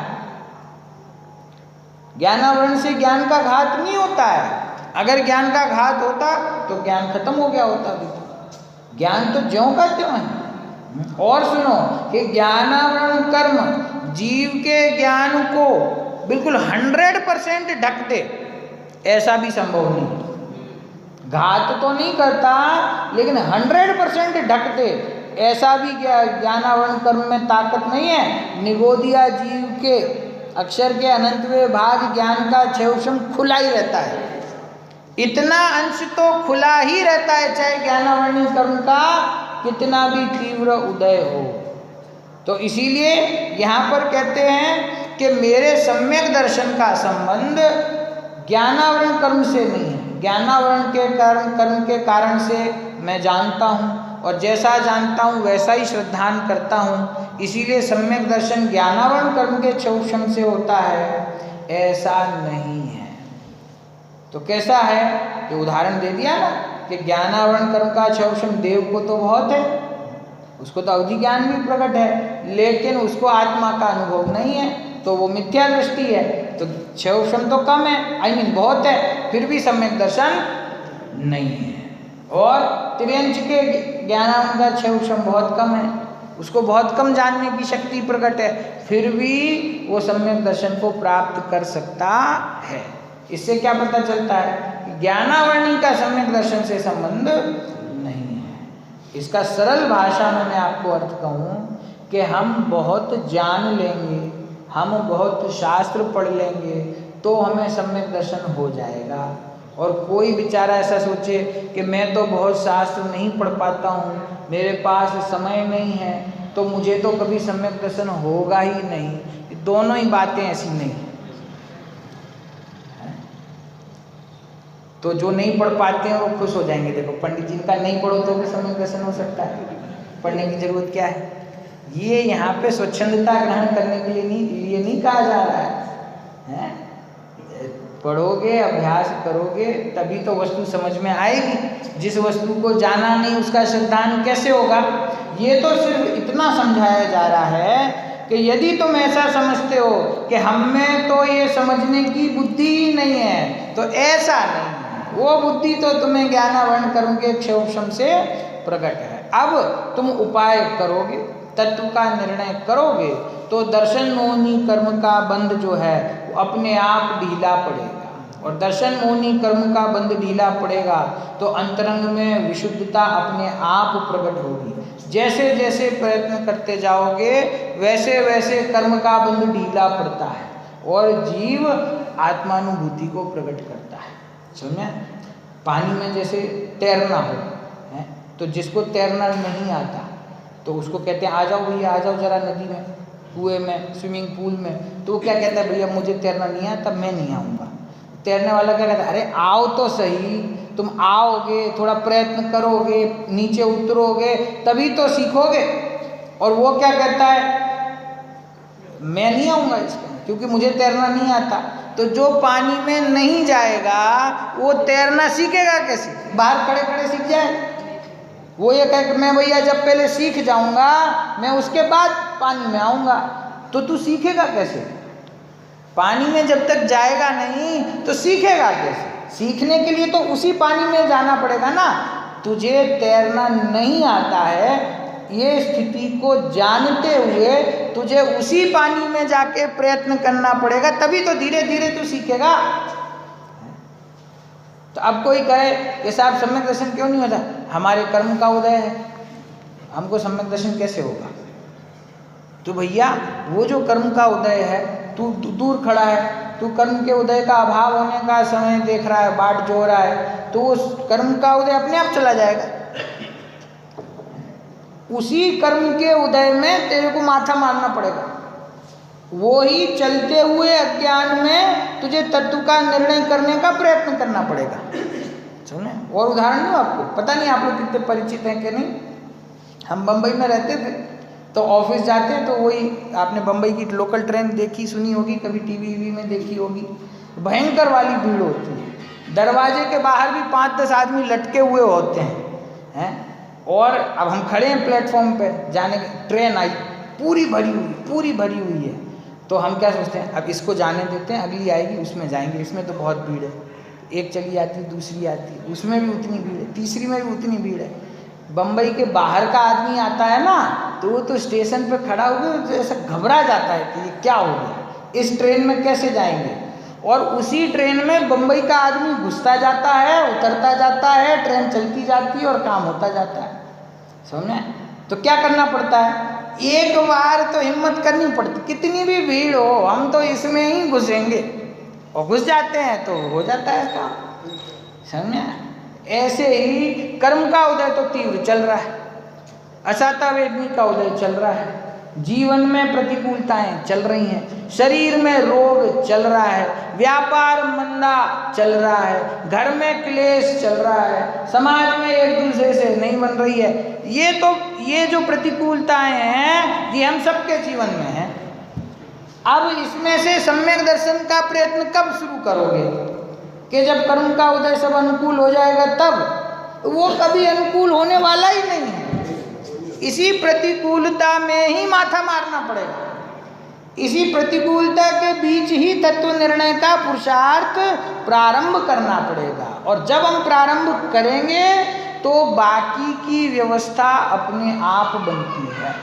ज्ञानावरण से ज्ञान का घात नहीं होता है। अगर ज्ञान का घात होता तो ज्ञान खत्म हो गया होता। अभी तो ज्ञान तो ज्यों का त्यों है। और सुनो कि ज्ञानावरण कर्म जीव के ज्ञान को बिल्कुल 100% ढक दे, ऐसा भी संभव नहीं। घात तो नहीं करता लेकिन 100% ढक दे, ऐसा भी ज्ञानावरण कर्म में ताकत नहीं है। निगोदिया जीव के अक्षर के अनंतवें भाग ज्ञान का क्षयक्षम खुला ही रहता है, इतना अंश तो खुला ही रहता है, चाहे ज्ञानावरणी कर्म का कितना भी तीव्र उदय हो। तो इसीलिए यहाँ पर कहते हैं कि मेरे सम्यक दर्शन का संबंध ज्ञानावरण कर्म से नहीं है। ज्ञानावरण के कर्म के कारण से मैं जानता हूँ और जैसा जानता हूँ वैसा ही श्रद्धान करता हूँ, इसीलिए सम्यक दर्शन ज्ञानावरण कर्म के क्षयक्षम से होता है, ऐसा नहीं है। तो कैसा है? ये उदाहरण दे दिया ना कि ज्ञानावरण कर्म का क्षयक्षम देव को तो बहुत है, उसको तो अवधि ज्ञान भी प्रकट है, लेकिन उसको आत्मा का अनुभव नहीं है, तो वो मिथ्या दृष्टि है। तो क्षयक्षम तो कम है, आई मीन बहुत है, फिर भी सम्यक दर्शन नहीं है। और त्रियंच के ज्ञानावरण का क्षयक्षम बहुत कम है, उसको बहुत कम जानने की शक्ति प्रकट है, फिर भी वो सम्यक दर्शन को प्राप्त कर सकता है। इससे क्या पता चलता है? ज्ञानावरणी का सम्यक दर्शन से संबंध नहीं है। इसका सरल भाषा में मैं आपको अर्थ कहूँ कि हम बहुत जान लेंगे, हम बहुत शास्त्र पढ़ लेंगे तो हमें सम्यक दर्शन हो जाएगा। और कोई बेचारा ऐसा सोचे कि मैं तो बहुत शास्त्र नहीं पढ़ पाता हूँ, मेरे पास समय नहीं है, तो मुझे तो कभी सम्यक दर्शन होगा ही नहीं। दोनों ही बातें ऐसी नहीं। तो जो नहीं पढ़ पाते हैं वो खुश हो जाएंगे। देखो पंडित जी का नहीं पढ़ो तो भी सम्यक दर्शन हो सकता है, पढ़ने की जरूरत क्या है? ये यहाँ पे स्वच्छंदता ग्रहण करने के लिए नहीं कहा जा रहा है? पढ़ोगे, अभ्यास करोगे तभी तो वस्तु समझ में आएगी। जिस वस्तु को जाना नहीं उसका श्रद्धान कैसे होगा? ये तो सिर्फ इतना समझाया जा रहा है कि यदि तुम ऐसा समझते हो कि हम में तो ये समझने की बुद्धि ही नहीं है, तो ऐसा नहीं, वो बुद्धि तो तुम्हें ज्ञानावरण कर्म के क्षयक्षम से प्रकट है। अब तुम उपाय करोगे, तत्व का निर्णय करोगे तो दर्शन मोहनी कर्म का बंध जो है वो अपने आप ढीला पड़ेगा। और दर्शन मोहनी कर्म का बंध ढीला पड़ेगा तो अंतरंग में विशुद्धता अपने आप प्रकट होगी। जैसे जैसे प्रयत्न करते जाओगे वैसे वैसे कर्म का बंध ढीला पड़ता है और जीव आत्मानुभूति को प्रकट करता है। समझे? पानी में जैसे तैरना हो है, तो जिसको तैरना नहीं आता तो उसको कहते हैं आ जाओ भैया, आ जाओ जरा नदी में, कुएं में, स्विमिंग पूल में। तो वो क्या कहता है? भैया मुझे तैरना नहीं आता, मैं नहीं आऊँगा। तैरने वाला क्या कहता है? अरे आओ तो सही, तुम आओगे, थोड़ा प्रयत्न करोगे, नीचे उतरोगे तभी तो सीखोगे। और वो क्या कहता है? मैं नहीं आऊँगा इसके अंदर। क्योंकि मुझे तैरना नहीं आता। तो जो पानी में नहीं जाएगा वो तैरना सीखेगा कैसे? बाहर खड़े खड़े सीख जाए? वो ये कहे कि मैं भैया जब पहले सीख जाऊंगा मैं उसके बाद पानी में आऊंगा, तो तू सीखेगा कैसे? पानी में जब तक जाएगा नहीं तो सीखेगा कैसे? सीखने के लिए तो उसी पानी में जाना पड़ेगा ना। तुझे तैरना नहीं आता है, ये स्थिति को जानते हुए तुझे उसी पानी में जाके प्रयत्न करना पड़ेगा, तभी तो धीरे धीरे तू सीखेगा। तो अब कोई कहे कि साहब सम्यक दर्शन क्यों नहीं होता? हमारे कर्म का उदय है, हमको सम्यक दर्शन कैसे होगा? तो भैया वो जो कर्म का उदय है, तू दूर खड़ा है, तू कर्म के उदय का अभाव होने का समय देख रहा है, बाट जो रहा है, तो उस कर्म का उदय अपने आप चला जाएगा। उसी कर्म के उदय में तेरे को माथा मारना पड़ेगा। वो ही चलते हुए अज्ञान में तुझे तत्व का निर्णय करने का प्रयत्न करना पड़ेगा। सुने और उदाहरण दूं आपको, पता नहीं आप लोग कितने परिचित हैं कि नहीं। हम बम्बई में रहते थे तो ऑफिस जाते तो वही आपने बम्बई की लोकल ट्रेन देखी सुनी होगी, कभी टीवी में देखी होगी, भयंकर वाली भीड़ होती है। दरवाजे के बाहर भी 5-10 आदमी लटके हुए होते हैं। और अब हम खड़े हैं प्लेटफॉर्म पे, जाने की ट्रेन आई, पूरी भरी हुई है। तो हम क्या सोचते हैं, अब इसको जाने देते हैं, अगली आएगी उसमें जाएंगे, इसमें तो बहुत भीड़ है। एक चली जाती है, दूसरी आती है, उसमें भी उतनी भीड़ है, तीसरी में भी उतनी भीड़ है। बम्बई के बाहर का आदमी आता है ना, तो वो तो स्टेशन पे खड़ा होकर ऐसा घबरा जाता है कि ये क्या हो गया, इस ट्रेन में कैसे जाएंगे। और उसी ट्रेन में बम्बई का आदमी घुसता जाता है, उतरता जाता है, ट्रेन चलती जाती है और काम होता जाता है। समझे? तो क्या करना पड़ता है, एक बार तो हिम्मत करनी पड़ती, कितनी भी भीड़ हो हम तो इसमें ही घुसेंगे, और घुस जाते हैं तो हो जाता है काम। समझे? ऐसे ही कर्म का उदय तो तीव्र चल रहा है, असाता वेदनी का उदय चल रहा है, जीवन में प्रतिकूलताएं चल रही हैं, शरीर में रोग चल रहा है, व्यापार मंदा चल रहा है, घर में क्लेश चल रहा है, समाज में एक दूसरे से नहीं बन रही है। ये जो प्रतिकूलताएं हैं ये हम सबके जीवन में हैं। अब इसमें से सम्यक दर्शन का प्रयत्न कब शुरू करोगे? कि जब कर्म का उदय सब अनुकूल हो जाएगा तब। वो कभी अनुकूल होने वाला ही नहीं है। इसी प्रतिकूलता में ही माथा मारना पड़ेगा, इसी प्रतिकूलता के बीच ही तत्व निर्णय का पुरुषार्थ प्रारंभ करना पड़ेगा। और जब हम प्रारंभ करेंगे तो बाकी की व्यवस्था अपने आप बनती है।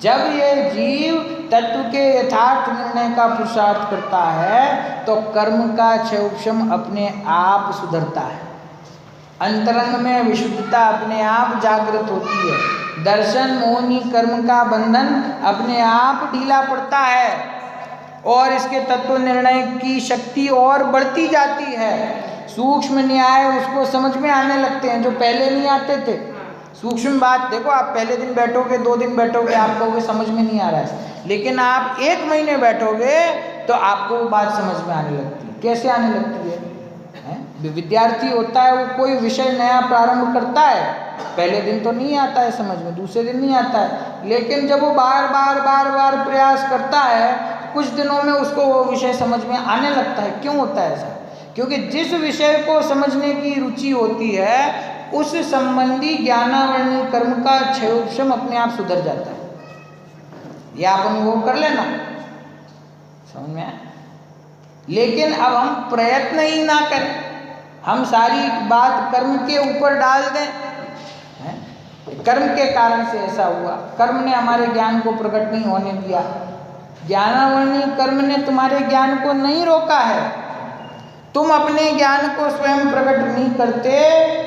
जब ये जीव तत्व के यथार्थ निर्णय का पुरुषार्थ करता है तो कर्म का क्षय उपशम अपने आप सुधरता है, अंतरंग में विशुद्धता अपने आप जागृत होती है, दर्शन मोहनी कर्म का बंधन अपने आप ढीला पड़ता है और इसके तत्व निर्णय की शक्ति और बढ़ती जाती है। सूक्ष्म न्याय उसको समझ में आने लगते हैं जो पहले नहीं आते थे। सूक्ष्म बात देखो, आप पहले दिन बैठोगे, 2 दिन बैठोगे, आपको वो समझ में नहीं आ रहा है, लेकिन आप 1 महीने बैठोगे तो आपको वो बात समझ में आने लगती है। कैसे आने लगती है? विद्यार्थी होता है, वो कोई विषय नया प्रारंभ करता है, पहले दिन तो नहीं आता है समझ में, दूसरे दिन नहीं आता है, लेकिन जब वो बार बार प्रयास करता है कुछ दिनों में उसको वो विषय समझ में आने लगता है। क्यों होता है ऐसा? क्योंकि जिस विषय को समझने की रुचि होती है उस संबंधी ज्ञानावरणी कर्म का क्षयोपशम अपने आप सुधर जाता है। यह आप अनुभव कर लेना, समझ में आया? लेकिन अब हम प्रयत्न ही ना करें, हम सारी बात कर्म के ऊपर डाल दें, कर्म के कारण से ऐसा हुआ, कर्म ने हमारे ज्ञान को प्रकट नहीं होने दिया, ज्ञानावरणी कर्म ने तुम्हारे ज्ञान को नहीं रोका है, तुम अपने ज्ञान को स्वयं प्रकट नहीं करते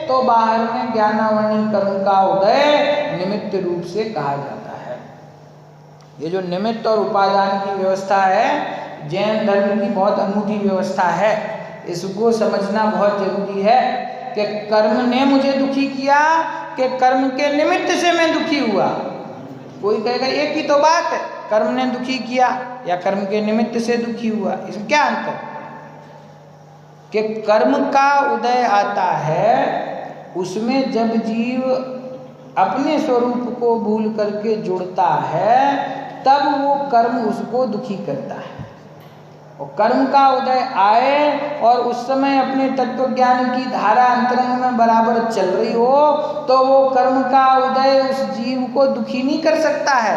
तो बाहर में ज्ञानावरणी कर्म का उदय निमित्त रूप से कहा जाता है। ये जो निमित्त और उपादान की व्यवस्था है जैन धर्म की बहुत अनूठी व्यवस्था है, इसको समझना बहुत जरूरी है कि कर्म ने मुझे दुखी किया कि कर्म के निमित्त से मैं दुखी हुआ। कोई कहेगा एक ही तो बात है, कर्म ने दुखी किया या कर्म के निमित्त से दुखी हुआ, इसमें क्या अंतर? कि कर्म का उदय आता है उसमें जब जीव अपने स्वरूप को भूल करके जुड़ता है तब वो कर्म उसको दुखी करता है। और कर्म का उदय आए और उस समय अपने तत्व ज्ञान की धारा अंतरंग में बराबर चल रही हो तो वो कर्म का उदय उस जीव को दुखी नहीं कर सकता है।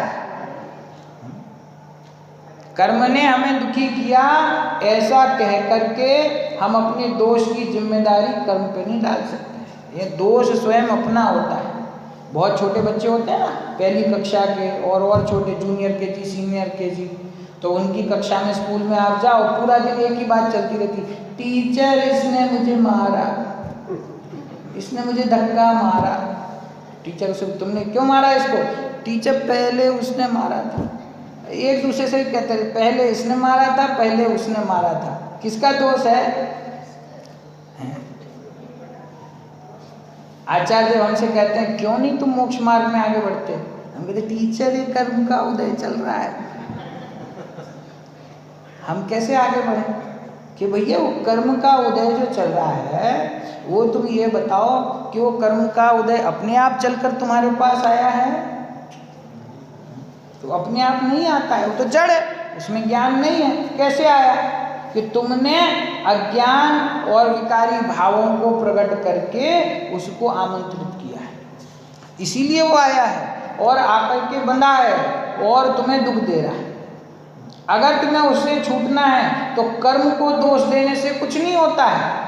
कर्म ने हमें दुखी किया ऐसा कह करके हम अपने दोष की जिम्मेदारी कर्म पे नहीं डाल सकते। ये दोष स्वयं अपना होता है। बहुत छोटे बच्चे होते हैं ना, पहली कक्षा के और छोटे जूनियर केजी सीनियर केजी, तो उनकी कक्षा में स्कूल में आप जाओ पूरा दिन एक ही बात चलती रहती, टीचर इसने मुझे मारा, इसने मुझे धक्का मारा। टीचर उसे, तुमने क्यों मारा इसको? टीचर पहले उसने मारा था। एक दूसरे से कहते हैं पहले इसने मारा था, पहले उसने मारा था। किसका दोष है? आचार्य हमसे कहते हैं क्यों नहीं तुम मोक्ष मार्ग में आगे बढ़ते? हम कहते टीचर ये कर्म का उदय चल रहा है, हम कैसे आगे बढ़ें? कि भैया वो कर्म का उदय जो चल रहा है वो तुम ये बताओ कि वो कर्म का उदय अपने आप चलकर तुम्हारे पास आया है? तो अपने आप नहीं आता है, वो तो जड़ है, उसमें ज्ञान नहीं है। कैसे आया? कि तुमने अज्ञान और विकारी भावों को प्रकट करके उसको आमंत्रित किया है, इसीलिए वो आया है और आकर के बंधा है और तुम्हें दुख दे रहा है। अगर तुम्हें उससे छूटना है तो कर्म को दोष देने से कुछ नहीं होता है।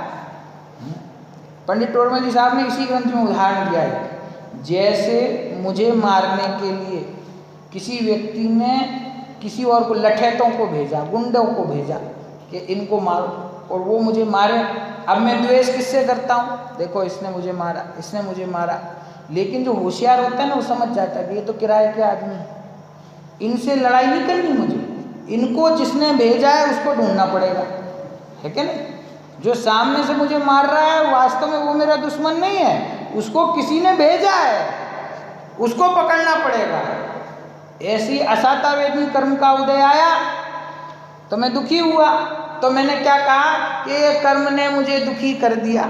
पंडित टोडरमल जी साहब ने इसी ग्रंथ में उदाहरण दिया है, जैसे मुझे मारने के लिए किसी व्यक्ति ने किसी और को, लठैतों को भेजा, गुंडों को भेजा कि इनको मारो, और वो मुझे मारे। अब मैं द्वेष किससे करता हूँ? देखो इसने मुझे मारा, इसने मुझे मारा। लेकिन जो होशियार होता है ना वो समझ जाता है कि ये तो किराए के आदमी, इनसे लड़ाई नहीं करनी मुझे, इनको जिसने भेजा है उसको ढूंढना पड़ेगा, है क्या नहीं? जो सामने से मुझे मार रहा है वास्तव में वो मेरा दुश्मन नहीं है, उसको किसी ने भेजा है, उसको पकड़ना पड़ेगा। ऐसी असाता वेदनी कर्म का उदय आया तो मैं दुखी हुआ, तो मैंने क्या कहा कि ये कर्म ने मुझे दुखी कर दिया।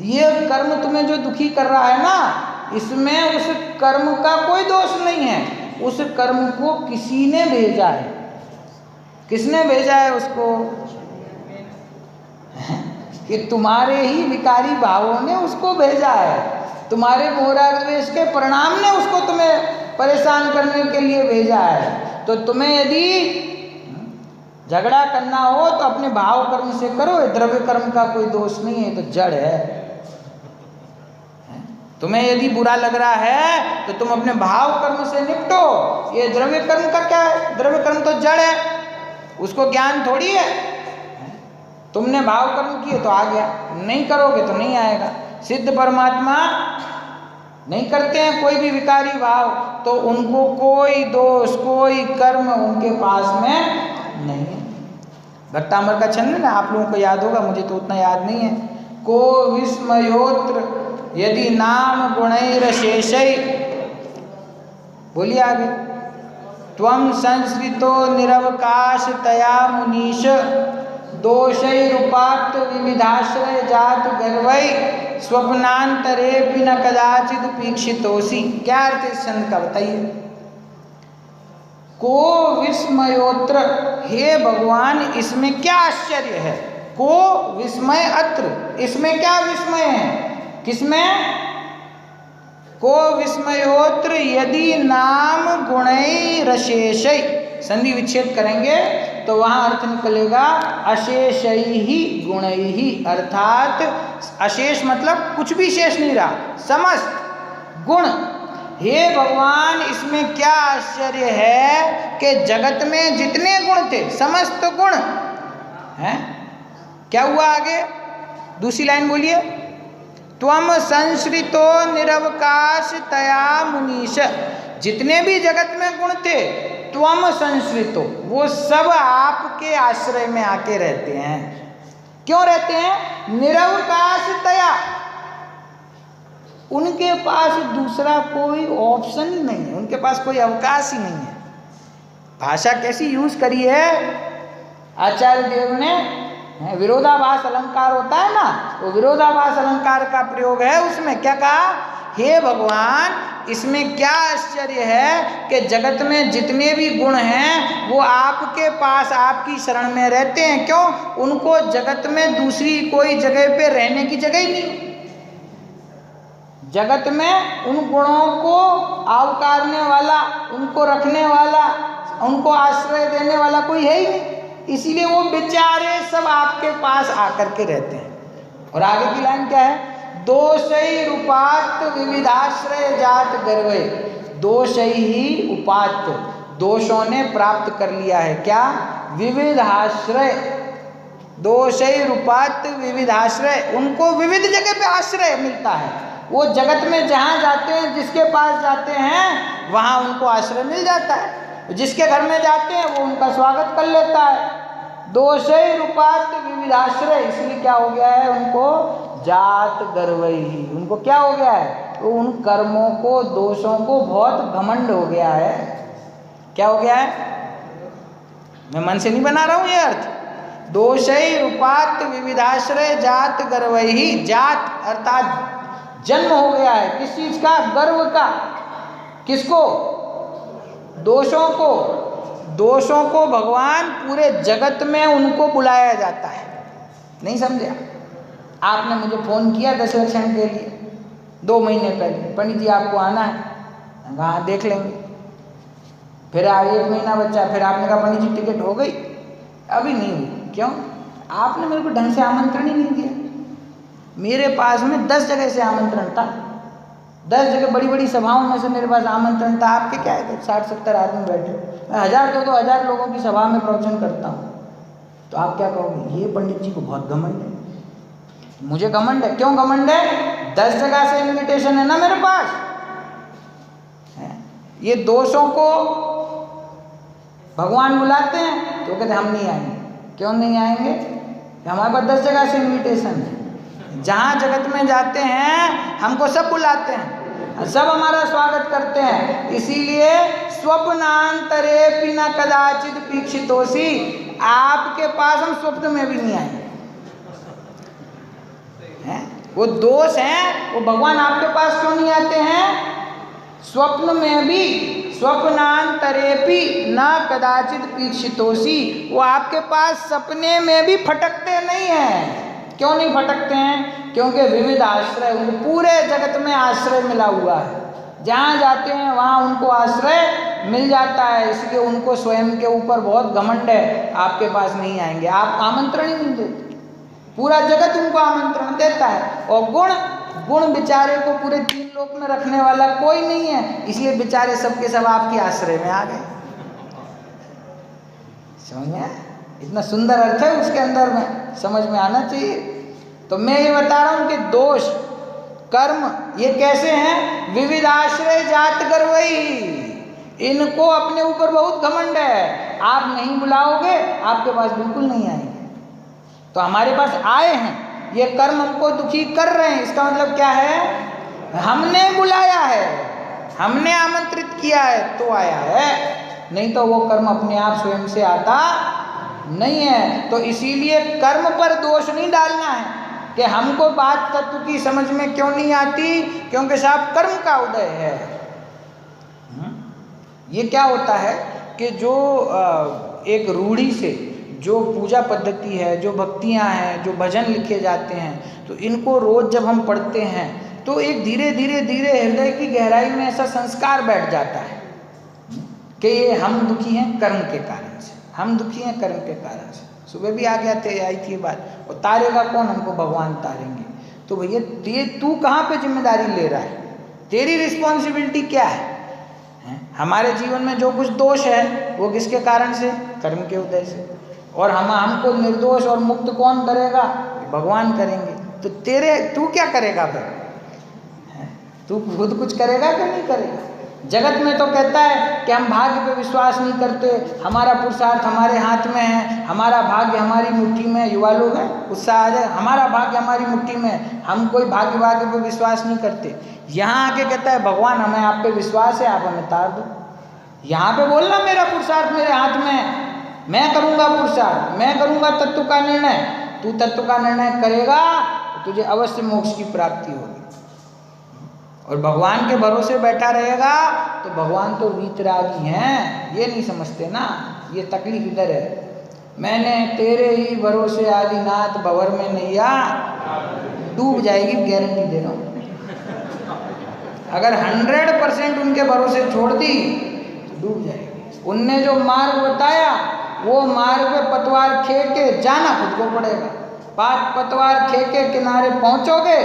ये कर्म तुम्हें जो दुखी कर रहा है ना, इसमें उस कर्म का कोई दोष नहीं है, उस कर्म को किसी ने भेजा है। किसने भेजा है उसको? कि तुम्हारे ही विकारी भावों ने उसको भेजा है, तुम्हारे मोहराग द्वेष के परिणाम ने उसको तुम्हें परेशान करने के लिए भेजा है। तो तुम्हें यदि झगड़ा करना हो तो अपने भाव कर्म से करो, द्रव्य कर्म का कोई दोष नहीं है, तो जड़ है। तुम्हें यदि बुरा लग रहा है तो तुम अपने भाव कर्म से निपटो। ये द्रव्य कर्म का क्या है? द्रव्य कर्म तो जड़ है, उसको ज्ञान थोड़ी है। तुमने भाव कर्म किए तो आ गया, नहीं करोगे तो नहीं आएगा। सिद्ध परमात्मा नहीं करते हैं कोई भी विकारी भाव, तो उनको कोई दोष, कोई कर्म उनके पास में नहीं है। भक्तामर का छंद ना, आप लोगों को याद होगा, मुझे तो उतना याद नहीं है। को विस्मयोत्र यदि नाम गुणैरशेषै, बोलिए आगे। त्वं संस्कृतो निरवकाश तया मुनीश दोषैरुपात्त विविधाश्रय जात गर्वै स्वप्नांतरे भी न कदाचित पीक्षितोसी। क्या अर्थ इस छंद का बताइए? को विस्मयोत्र, हे भगवान इसमें क्या आश्चर्य है? को विस्मय अत्र, इसमें क्या विस्मय है? किसमें? को विस्मयोत्र यदि नाम गुणैरशेषै, संधि विच्छेद करेंगे तो वहाँ अर्थ निकलेगा अशेषै ही गुणै ही, अर्थात अशेष मतलब कुछ भी शेष नहीं रहा, समस्त गुण। हे भगवान इसमें क्या आश्चर्य है कि जगत में जितने गुण थे समस्त गुण हैं। क्या हुआ आगे? दूसरी लाइन बोलिए। त्वम संश्रितो निरवकाश तया मुनीश, जितने भी जगत में गुण थे त्वम संश्रितो, वो सब आपके आश्रय में आके रहते हैं। क्यों रहते हैं? निरवकाश तया, उनके पास दूसरा कोई ऑप्शन ही नहीं है, उनके पास कोई अवकाश ही नहीं है। भाषा कैसी यूज करी है आचार्य देव ने? विरोधाभास अलंकार होता है ना, वो विरोधाभास अलंकार का प्रयोग है उसमें। क्या कहा हे भगवान, इसमें क्या आश्चर्य है कि जगत में जितने भी गुण हैं वो आपके पास आपकी शरण में रहते हैं। क्यों? उनको जगत में दूसरी कोई जगह पे रहने की जगह ही नहीं। जगत में उन गुणों को आवकारने वाला, उनको रखने वाला, उनको आश्रय देने वाला कोई है ही नहीं। इसीलिए वो बेचारे सब आपके पास आकर के रहते हैं। और आगे की लाइन क्या है? दोषई रूपात विविधाश्रय जात गर्वे। दोषई ही उपात, दोषों ने प्राप्त कर लिया है क्या? विविधाश्रय। दोषई रूपात विविधाश्रय, उनको विविध जगह पे आश्रय मिलता है। वो जगत में जहाँ जाते हैं, जिसके पास जाते हैं, वहाँ उनको आश्रय मिल जाता है। जिसके घर में जाते हैं वो उनका स्वागत कर लेता है। दोषई रूपात विविधाश्रय, इसलिए क्या हो गया है? उनको जात गर्वही, उनको क्या हो गया है? तो उन कर्मों को, दोषों को बहुत घमंड हो गया है। क्या हो गया है? मैं मन से नहीं बना रहा हूँ ये अर्थ। दोषई रूपात विविधाश्रय जात गर्वही। जात अर्थात जन्म हो गया है। किस चीज का? गर्व का। किसको? दोषों को। दोषों को भगवान पूरे जगत में उनको बुलाया जाता है। नहीं समझे? आपने मुझे फोन किया दशरक्षण के लिए 2 महीने पहले, पंडित जी आपको आना है। हाँ देख लेंगे। फिर 1 महीना बचा, फिर आपने कहा पंडित जी टिकट हो गई? अभी नहीं हुई। क्यों? आपने मेरे को ढंग से आमंत्रण ही नहीं दिया। मेरे पास में 10 जगह से आमंत्रण था, 10 जगह बड़ी बड़ी सभाओं में से मेरे पास आमंत्रण था। आपके क्या है, 60-70 आदमी बैठे, मैं 1000-2000 लोगों की सभा में प्रवचन करता हूँ। तो आप क्या कहोगे? ये पंडित जी को बहुत घमंड है। मुझे घमंड है। क्यों घमंड है? 10 जगह से इनविटेशन है ना मेरे पास है। ये दोषों को भगवान बुलाते हैं तो कहते हम नहीं आएंगे। क्यों नहीं आएंगे? हमारे पास 10 जगह से इनविटेशन है। जहाँ जगत में जाते हैं हमको सब बुलाते हैं, सब हमारा स्वागत करते हैं। इसीलिए स्वप्नांतरे न कदाचित पीक्षितोसी, आपके पास हम स्वप्न में भी नहीं आएंगे। वो दोष हैं, वो भगवान आपके पास क्यों नहीं आते हैं? स्वप्न में भी, स्वप्नांतरेपि न कदाचित पीक्षितोसी, वो आपके पास सपने में भी फटकते नहीं हैं। क्यों नहीं फटकते हैं? क्योंकि विविध आश्रय, उनको पूरे जगत में आश्रय मिला हुआ है। जहाँ जाते हैं वहाँ उनको आश्रय मिल जाता है। इसलिए उनको स्वयं के ऊपर बहुत घमंड है, आपके पास नहीं आएंगे। आप आमंत्रण ही नहीं देते, पूरा जगत उनको आमंत्रण देता है। और गुण बेचारे को पूरे 3 लोक में रखने वाला कोई नहीं है, इसलिए बेचारे सबके सब आपके आश्रय में आ गए। समझ में? इतना सुंदर अर्थ है उसके अंदर में, समझ में आना चाहिए। तो मैं ये बता रहा हूँ कि दोष कर्म ये कैसे हैं? विविध आश्रय जात गर्वई, इनको अपने ऊपर बहुत घमंड है। आप नहीं बुलाओगे, आपके पास बिल्कुल नहीं आएंगे। तो हमारे पास आए हैं, ये कर्म हमको दुखी कर रहे हैं, इसका मतलब क्या है? हमने बुलाया है, हमने आमंत्रित किया है तो आया है, नहीं तो वो कर्म अपने आप स्वयं से आता नहीं है। तो इसीलिए कर्म पर दोष नहीं डालना है कि हमको बात तत्व की समझ में क्यों नहीं आती, क्योंकि साहब कर्म का उदय है। ये क्या होता है कि जो एक रूढ़ी से जो पूजा पद्धति है, जो भक्तियाँ हैं, जो भजन लिखे जाते हैं, तो इनको रोज जब हम पढ़ते हैं तो एक धीरे धीरे धीरे हृदय की गहराई में ऐसा संस्कार बैठ जाता है कि ये हम दुखी हैं कर्म के कारण से, हम दुखी हैं कर्म के कारण से। सुबह भी आ गया थे, आई थी बात, और तारेगा कौन? हमको भगवान तारेंगे। तो भैया तू कहाँ पे जिम्मेदारी ले रहा है? तेरी रिस्पॉन्सिबिलिटी क्या है? हमारे जीवन में जो कुछ दोष है वो किसके कारण से? कर्म के उदय से। और हमको निर्दोष और मुक्त कौन करेगा? भगवान करेंगे। तो तू क्या करेगा फिर? तू खुद कुछ करेगा कि नहीं करेगा? जगत में तो कहता है कि हम भाग्य पे विश्वास नहीं करते, हमारा पुरुषार्थ हमारे हाथ में है, हमारा भाग्य हमारी मुट्ठी में। युवा लोग हैं, उत्साह आ जाए, हमारा भाग्य हमारी मुट्ठी में, हम कोई भाग्य पे विश्वास नहीं करते। यहाँ आके कहता है भगवान हमें आप पे विश्वास है, आप हमें तार दो। यहाँ पे बोलना मेरा पुरुषार्थ मेरे हाथ में है, मैं करूँगा पुरुषार्थ, मैं करूँगा तत्व का निर्णय। तू तत्व का निर्णय करेगा तो तुझे अवश्य मोक्ष की प्राप्ति होगी। और भगवान के भरोसे बैठा रहेगा तो भगवान तो वीतरागी हैं, ये नहीं समझते ना। ये तकलीफ इधर है। मैंने तेरे ही भरोसे आदिनाथ भंवर में नैया डूब जाएगी, गारंटी दे रहा हूँ। अगर 100% उनके भरोसे छोड़ दी तो डूब जाएगी। उनने जो मार्ग बताया वो मार्ग पे पतवार खे के जाना खुद को पड़ेगा। पतवार खे के किनारे पहुँचोगे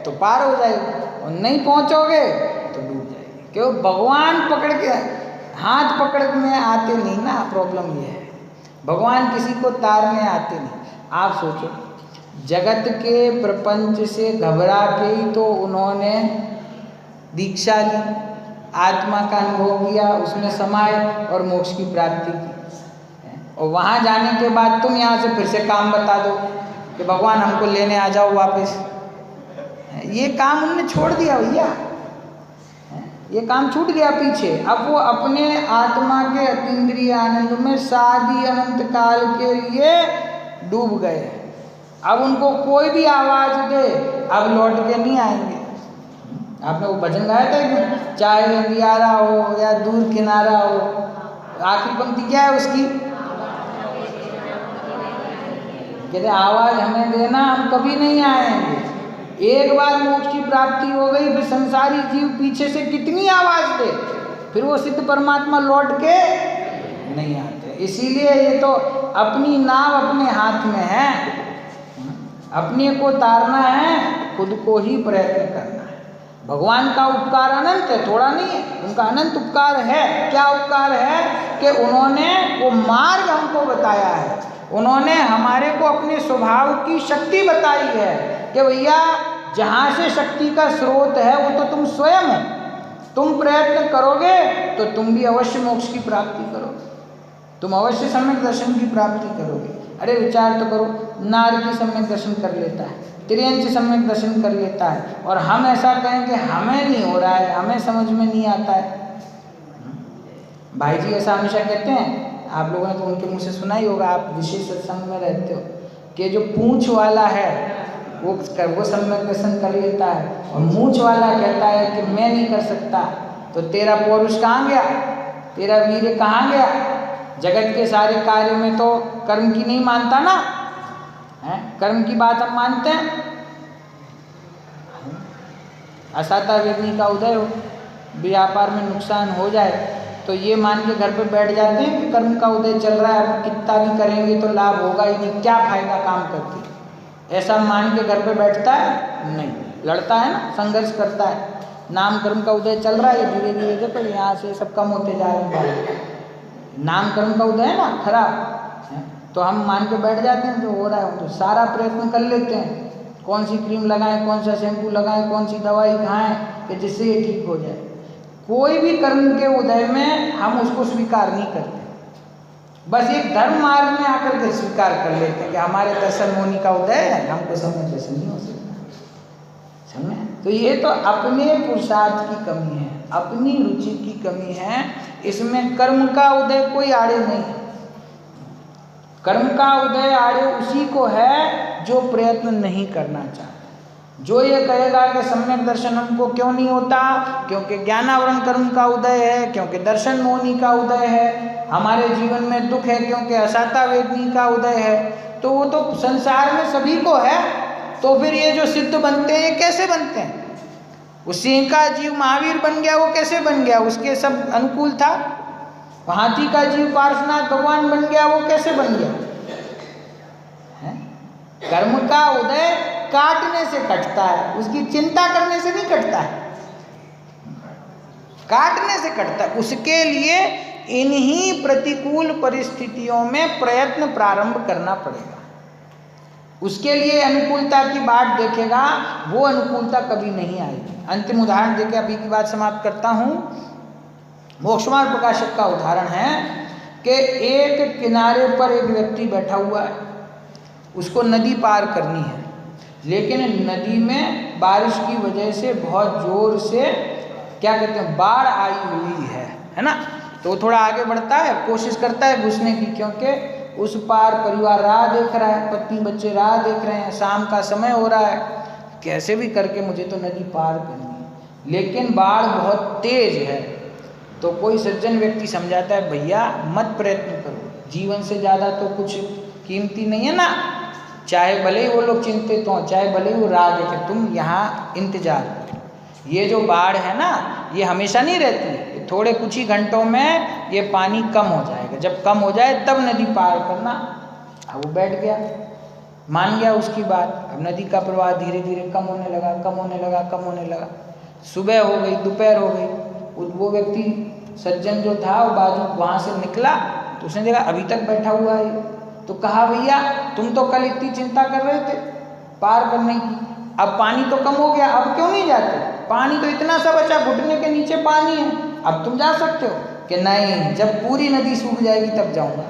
तो पार हो जाएगी, और नहीं पहुँचोगे तो डूब जाएगी। क्यों? भगवान पकड़ के हाथ पकड़ने आते नहीं ना, प्रॉब्लम ये है। भगवान किसी को तारने आते नहीं। आप सोचो, जगत के प्रपंच से घबरा के ही तो उन्होंने दीक्षा ली, आत्मा का अनुभव किया, उसमें समाये और मोक्ष की प्राप्ति की। और वहाँ जाने के बाद तुम यहाँ से फिर से काम बता दो कि भगवान हमको लेने आ जाओ वापस। ये काम उन्होंने छोड़ दिया भैया, ये काम छूट गया पीछे। अब वो अपने आत्मा के अतीन्द्रिय आनंद में शादी अनंत काल के लिए डूब गए। अब उनको कोई भी आवाज दे अब लौट के नहीं आएंगे। आपने वो भजन गाया था कि चाहे अंधियारा हो या दूर किनारा हो, आखिरी पंक्ति क्या है उसकी? कहते आवाज हमें देना, हम कभी नहीं आएंगे। एक बार मोक्ष की प्राप्ति हो गई फिर संसारी जीव पीछे से कितनी आवाज दे, फिर वो सिद्ध परमात्मा लौट के नहीं आते। इसीलिए ये तो अपनी नाव अपने हाथ में है, अपने को तारना है, खुद को ही प्रयत्न करना है। भगवान का उपकार अनंत है, थोड़ा नहीं है, उनका अनंत उपकार है। क्या उपकार है? कि उन्होंने वो मार्ग हमको बताया है, उन्होंने हमारे को अपने स्वभाव की शक्ति बताई है कि भैया जहाँ से शक्ति का स्रोत है वो तो तुम स्वयं हो। तुम प्रयत्न करोगे तो तुम भी अवश्य मोक्ष की प्राप्ति करोगे, तुम अवश्य सम्यक दर्शन की प्राप्ति करोगे। अरे विचार तो करो, नारकी सम्यक दर्शन कर लेता है, त्रियंच सम्यक दर्शन कर लेता है, और हम ऐसा कहें कि हमें नहीं हो रहा है, हमें समझ में नहीं आता है। भाई जी ऐसा हमेशा कहते हैं, आप लोगों ने तो उनके मुँह से सुना ही होगा, आप विशेष सत्संग में रहते हो, कि जो पूंछ वाला है वो सम्यक दर्शन कर लेता है, और मूंछ वाला कहता है कि मैं नहीं कर सकता। तो तेरा पौरुष कहाँ गया, तेरा वीर्य कहाँ गया? जगत के सारे कार्य में तो कर्म की नहीं मानता ना है, कर्म की बात हम मानते हैं। असाता वेदनी का उदय हो, व्यापार में नुकसान हो जाए तो ये मान के घर पे बैठ जाते हैं कि कर्म का उदय चल रहा है, अब कितना भी करेंगे तो लाभ होगा ही नहीं, क्या फायदा काम करके। ऐसा मान के घर पे बैठता है? नहीं, लड़ता है ना, संघर्ष करता है। नाम कर्म का उदय चल रहा है, धीरे धीरे देखो यहाँ से सब कम होते जा रहे हैं। नाम कर्म का उदय है ना खराब है, तो हम मान के बैठ जाते हैं जो हो रहा है, तो सारा प्रयत्न कर लेते हैं, कौन सी क्रीम लगाएं, कौन सा शैम्पू लगाएं, कौन सी दवाई खाएं कि जिससे ये ठीक हो जाए। कोई भी कर्म के उदय में हम उसको स्वीकार नहीं करते, बस एक धर्म मार्ग में आकर के स्वीकार कर लेते हैं कि हमारे दर्शन होने का उदय है, हमको समय दर्शन नहीं हो सकता। समझे? तो ये तो अपने पुरुषार्थ की कमी है, अपनी रुचि की कमी है, इसमें कर्म का उदय कोई आड़े नहीं। कर्म का उदय आड़े उसी को है जो प्रयत्न नहीं करना चाहता। जो ये कहेगा कि सम्यक दर्शन हमको क्यों नहीं होता, क्योंकि ज्ञानावरण कर्म का उदय है, क्योंकि दर्शन मोहिनी का उदय है, हमारे जीवन में दुख है क्योंकि असाता वेदनी का उदय है, तो वो तो संसार में सभी को है। तो फिर ये जो सिद्ध बनते हैं ये कैसे बनते हैं? उस सिंह का जीव महावीर बन गया, वो कैसे बन गया? उसके सब अनुकूल था। हाथी का जीव पार्श्वनाथ भगवान बन गया, वो कैसे बन गया है? कर्म का उदय काटने से कटता है, उसकी चिंता करने से नहीं कटता है, काटने से कटता है। उसके लिए इन्हीं प्रतिकूल परिस्थितियों में प्रयत्न प्रारंभ करना पड़ेगा। उसके लिए अनुकूलता की बाट देखेगा, वो अनुकूलता कभी नहीं आएगी। अंतिम उदाहरण देकर अभी की बात समाप्त करता हूँ। मोक्षमार्ग प्रकाशक का उदाहरण है कि एक किनारे पर एक व्यक्ति बैठा हुआ है, उसको नदी पार करनी है, लेकिन नदी में बारिश की वजह से बहुत जोर से क्या कहते हैं बाढ़ आई हुई है ना। तो वो थोड़ा आगे बढ़ता है, कोशिश करता है घुसने की, क्योंकि उस पार परिवार राह देख रहा है, पत्नी बच्चे राह देख रहे हैं, शाम का समय हो रहा है, कैसे भी करके मुझे तो नदी पार करनी है। लेकिन बाढ़ बहुत तेज है, तो कोई सज्जन व्यक्ति समझाता है भैया मत प्रयत्न करो, जीवन से ज़्यादा तो कुछ कीमती नहीं है ना, चाहे भले ही वो लोग चिंतित हों, चाहे भले ही वो राह देखें, तुम यहाँ इंतजार करो। ये जो बाढ़ है ना, ये हमेशा नहीं रहती, थोड़े कुछ ही घंटों में ये पानी कम हो जाएगा, जब कम हो जाए तब नदी पार करना। अब वो बैठ गया, मान गया उसकी बात। अब नदी का प्रवाह धीरे धीरे कम होने लगा, कम होने लगा, कम होने लगा। सुबह हो गई, दोपहर हो गई, वो व्यक्ति सज्जन जो था वो बाजू वहाँ से निकला तो उसने देखा अभी तक बैठा हुआ है। तो कहा भैया तुम तो कल इतनी चिंता कर रहे थे पार करने की, अब पानी तो कम हो गया, अब क्यों नहीं जाते? पानी तो इतना सा बचा, घुटने के नीचे पानी है, अब तुम जा सकते हो। कि नहीं, जब पूरी नदी सूख जाएगी तब जाऊंगा।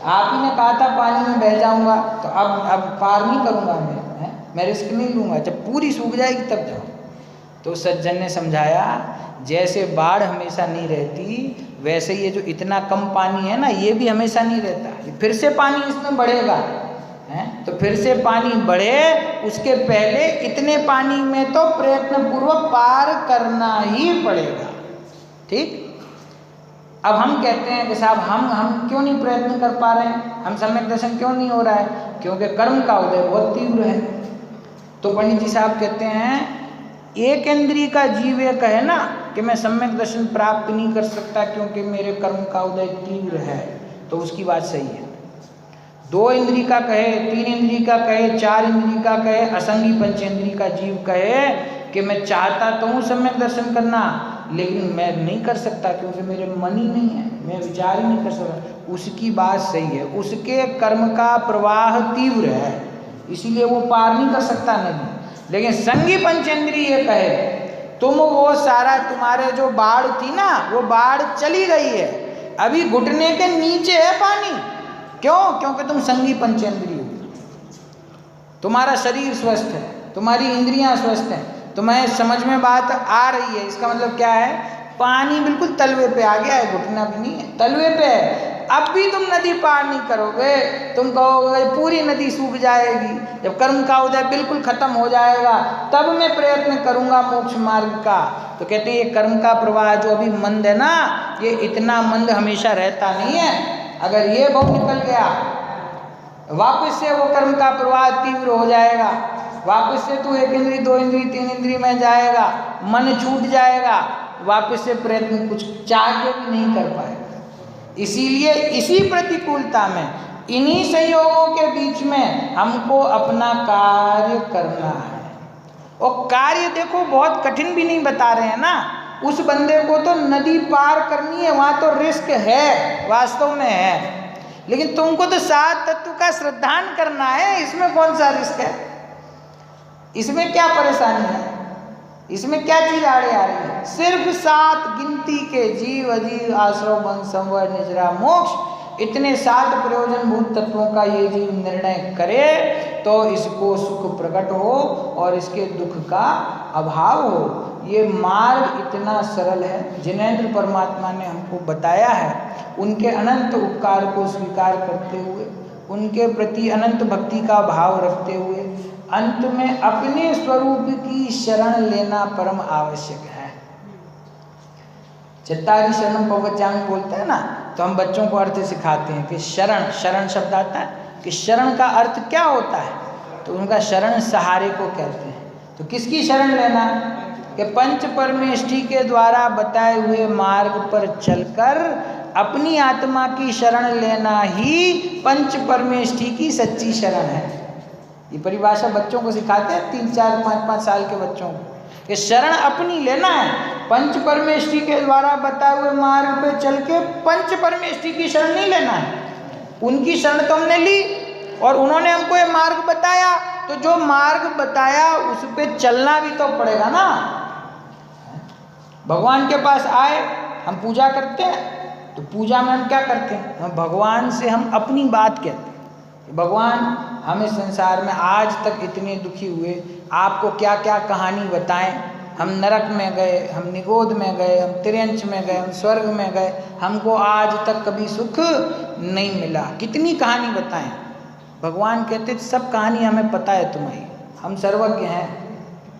आप ही ने कहा था पानी में बह जाऊंगा, तो अब पार नहीं करूंगा मैं रिस्क नहीं लूंगा, जब पूरी सूख जाएगी तब जाऊँ। तो सज्जन ने समझाया जैसे बाढ़ हमेशा नहीं रहती, वैसे ये जो इतना कम पानी है ना, ये भी हमेशा नहीं रहता, फिर से पानी इसमें बढ़ेगा है। तो फिर से पानी बढ़े, उसके पहले इतने पानी में तो प्रयत्न पूर्वक पार करना ही पड़ेगा। ठीक। अब हम कहते हैं कि साहब हम क्यों नहीं प्रयत्न कर पा रहे हैं, हम सम्यक दर्शन क्यों नहीं हो रहा है? क्योंकि कर्म का उदय बहुत तीव्र है। तो पंडित जी साहब कहते हैं एक इंद्रिय का जीव ये कहे ना कि मैं सम्यक दर्शन प्राप्त नहीं कर सकता क्योंकि मेरे कर्म का उदय तीव्र है, तो उसकी बात सही है। 2 इंद्रिय का कहे, 3 इंद्रिय का कहे, 4 इंद्रिय का कहे, असंगी पंचेंद्रिय का जीव कहे कि मैं चाहता तो हूँ सम्यक दर्शन करना, लेकिन मैं नहीं कर सकता क्योंकि मेरे मन ही नहीं है, मैं विचार ही नहीं कर सकता, उसकी बात सही है। उसके कर्म का प्रवाह तीव्र है, इसीलिए वो पार नहीं कर सकता नदी। लेकिन संगी पंचेंद्रिय ये कहे तुम वो सारा तुम्हारे जो बाढ़ थी ना, वो बाढ़ चली गई है, अभी घुटने के नीचे है पानी। क्यों? क्योंकि तुम संगी पंचेंद्रिय हो, तुम्हारा शरीर स्वस्थ है, तुम्हारी इंद्रियां स्वस्थ हैं, तुम्हें समझ में बात आ रही है। इसका मतलब क्या है? पानी बिल्कुल तलवे पे आ गया है, घुटना भी नहीं है, तलवे पे है। अब भी तुम नदी पार नहीं करोगे, तुम कहोगे पूरी नदी सूख जाएगी, जब कर्म का उदय बिल्कुल खत्म हो जाएगा तब मैं प्रयत्न करूंगा मोक्ष मार्ग का। तो कहते हैं ये कर्म का प्रवाह जो अभी मंद है ना, ये इतना मंद हमेशा रहता नहीं है। अगर ये बहुत निकल गया, वापस से वो कर्म का प्रवाह तीव्र हो जाएगा, वापस से तू 1 इंद्रिय 2 इंद्रिय 3 इंद्रिय में जाएगा, मन छूट जाएगा, वापस से प्रयत्न कुछ चाह के भी नहीं कर पाएगा। इसीलिए इसी प्रतिकूलता में, इन्हीं संयोगों के बीच में हमको अपना कार्य करना है। और कार्य देखो बहुत कठिन भी नहीं बता रहे हैं ना, उस बंदे को तो नदी पार करनी है, वहाँ तो रिस्क है, वास्तव में है, लेकिन तुमको तो 7 तत्व का श्रद्धान करना है, इसमें कौन सा रिस्क है? इसमें क्या परेशानी है? इसमें क्या चीज आड़े आ रही है? सिर्फ 7 गिनती के जीव, अजीव, आश्रव, वन, संवर, निजरा, मोक्ष, इतने 7 प्रयोजनभूत तत्वों का ये जीव निर्णय करे तो इसको सुख प्रकट हो और इसके दुख का अभाव हो। ये मार्ग इतना सरल है, जिनेंद्र परमात्मा ने हमको बताया है। उनके अनंत उपकार को स्वीकार करते हुए, उनके प्रति अनंत भक्ति का भाव रखते हुए, अंत में अपने स्वरूप की शरण लेना परम आवश्यक है। चित्तादि शरण पवचांग बोलते हैं ना, तो हम बच्चों को अर्थ सिखाते हैं कि शरण शब्द आता है कि शरण का अर्थ क्या होता है, तो उनका शरण सहारे को कहते हैं। तो किसकी शरण लेना? कि पंच परमेष्ठि के द्वारा बताए हुए मार्ग पर चलकर अपनी आत्मा की शरण लेना ही पंच परमेष्ठि की सच्ची शरण है। ये परिभाषा बच्चों को सिखाते हैं, 3, 4, 5 साल के बच्चों को, कि शरण अपनी लेना है, पंच परमेष्ठि के द्वारा बताए हुए मार्ग पे चल के पंच परमेष्ठि की शरण नहीं लेना है। उनकी शरण तो हमने ली और उन्होंने हमको ये मार्ग बताया, तो जो मार्ग बताया उस पे चलना भी तो पड़ेगा ना। भगवान के पास आए, हम पूजा करते हैं, तो पूजा में हम क्या करते हैं? हम भगवान से हम अपनी बात कहते हैं, भगवान हम इस संसार में आज तक इतने दुखी हुए, आपको क्या क्या कहानी बताएं। हम नरक में गए, हम निगोद में गए, हम तिर्यंच में गए, हम स्वर्ग में गए, हमको आज तक कभी सुख नहीं मिला, कितनी कहानी बताएं। भगवान कहते सब कहानी हमें पता है तुम्हारी, हम सर्वज्ञ हैं,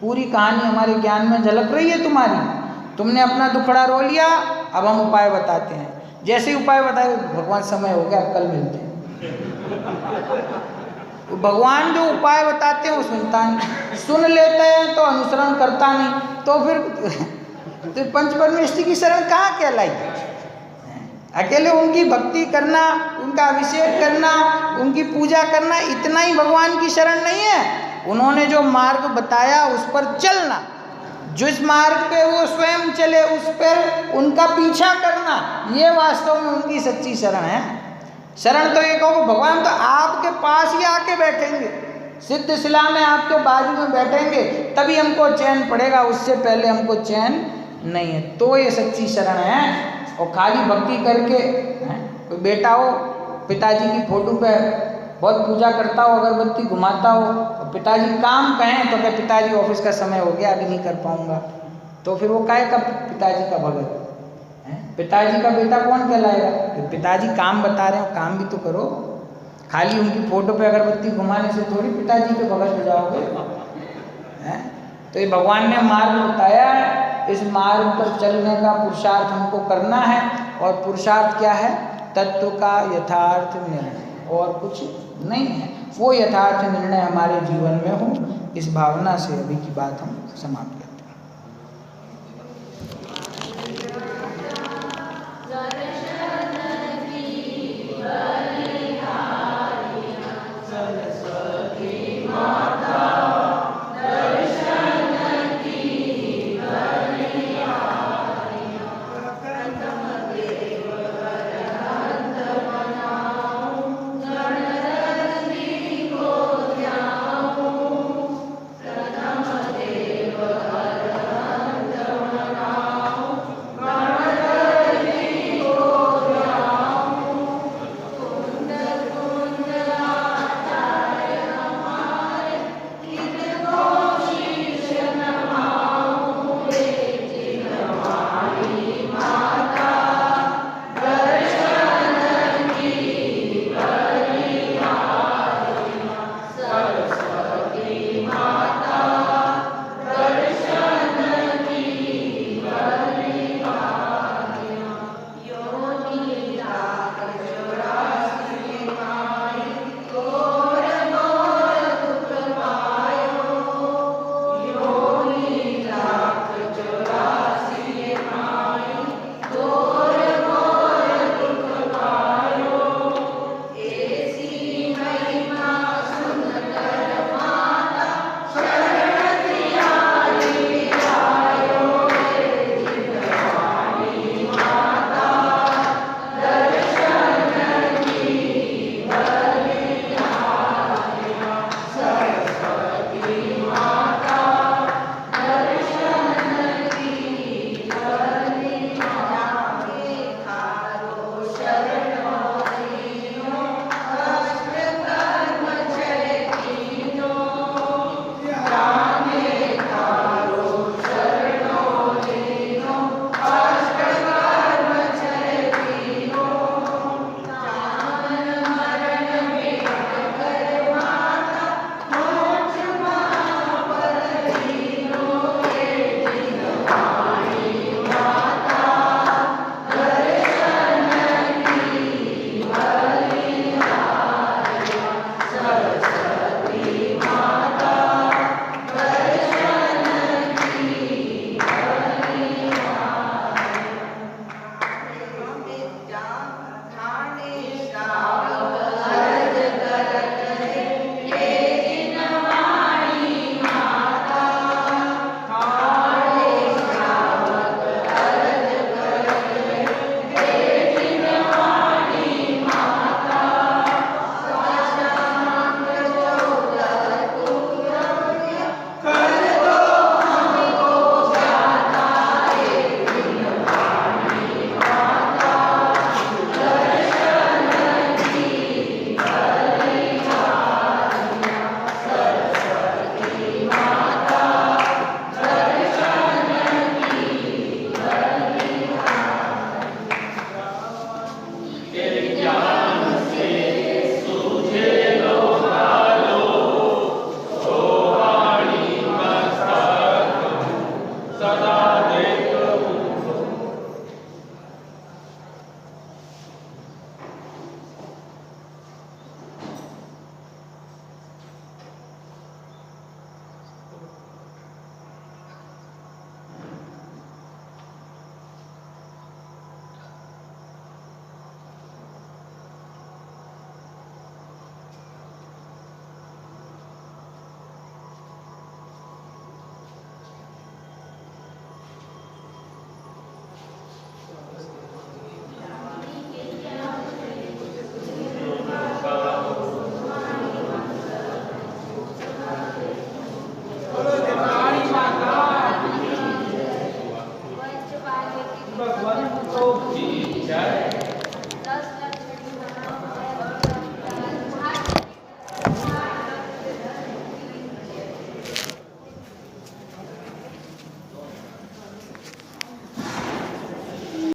पूरी कहानी हमारे ज्ञान में झलक रही है तुम्हारी। तुमने अपना दुखड़ा रो लिया, अब हम उपाय बताते हैं। जैसे ही उपाय बताए, भगवान समय हो गया, कल मिलते हैं। भगवान जो उपाय बताते हैं वो सुनता नहीं, सुन लेते हैं तो अनुसरण करता नहीं, तो फिर तो पंच परमेष्टि की शरण कहाँ कहलाई? अकेले उनकी भक्ति करना, उनका अभिषेक करना, उनकी पूजा करना, इतना ही भगवान की शरण नहीं है। उन्होंने जो मार्ग बताया उस पर चलना, जिस मार्ग पे वो स्वयं चले उस पर उनका पीछा करना, ये वास्तव में उनकी सच्ची शरण है। शरण तो ये कहो, भगवान तो आपके पास ही आके बैठेंगे, सिद्ध शिला में आपके बाजू में बैठेंगे, तभी हमको चैन पड़ेगा, उससे पहले हमको चैन नहीं है। तो ये सच्ची शरण है। और खाली भक्ति करके, कोई बेटा हो पिताजी की फोटो पे बहुत पूजा करता हो, अगरबत्ती घुमाता हो, और पिताजी काम कहें तो क्या पिताजी ऑफिस का समय हो गया अभी नहीं कर पाऊंगा, तो फिर वो काहे का पिताजी का भगत है? पिताजी का बेटा कौन कहलाएगा? तो पिताजी काम बता रहे हो, काम भी तो करो। खाली उनकी फोटो पे अगरबत्ती घुमाने से थोड़ी पिताजी के भगत हो जाओगे हैं? तो ये भगवान ने मार्ग बताया है, इस मार्ग पर चलने का पुरुषार्थ हमको करना है। और पुरुषार्थ क्या है? तत्व का यथार्थ निर्णय, और कुछ नहीं है। वो यथार्थ निर्णय हमारे जीवन में हो, इस भावना से अभी की बात हम समाप्त करते हैं।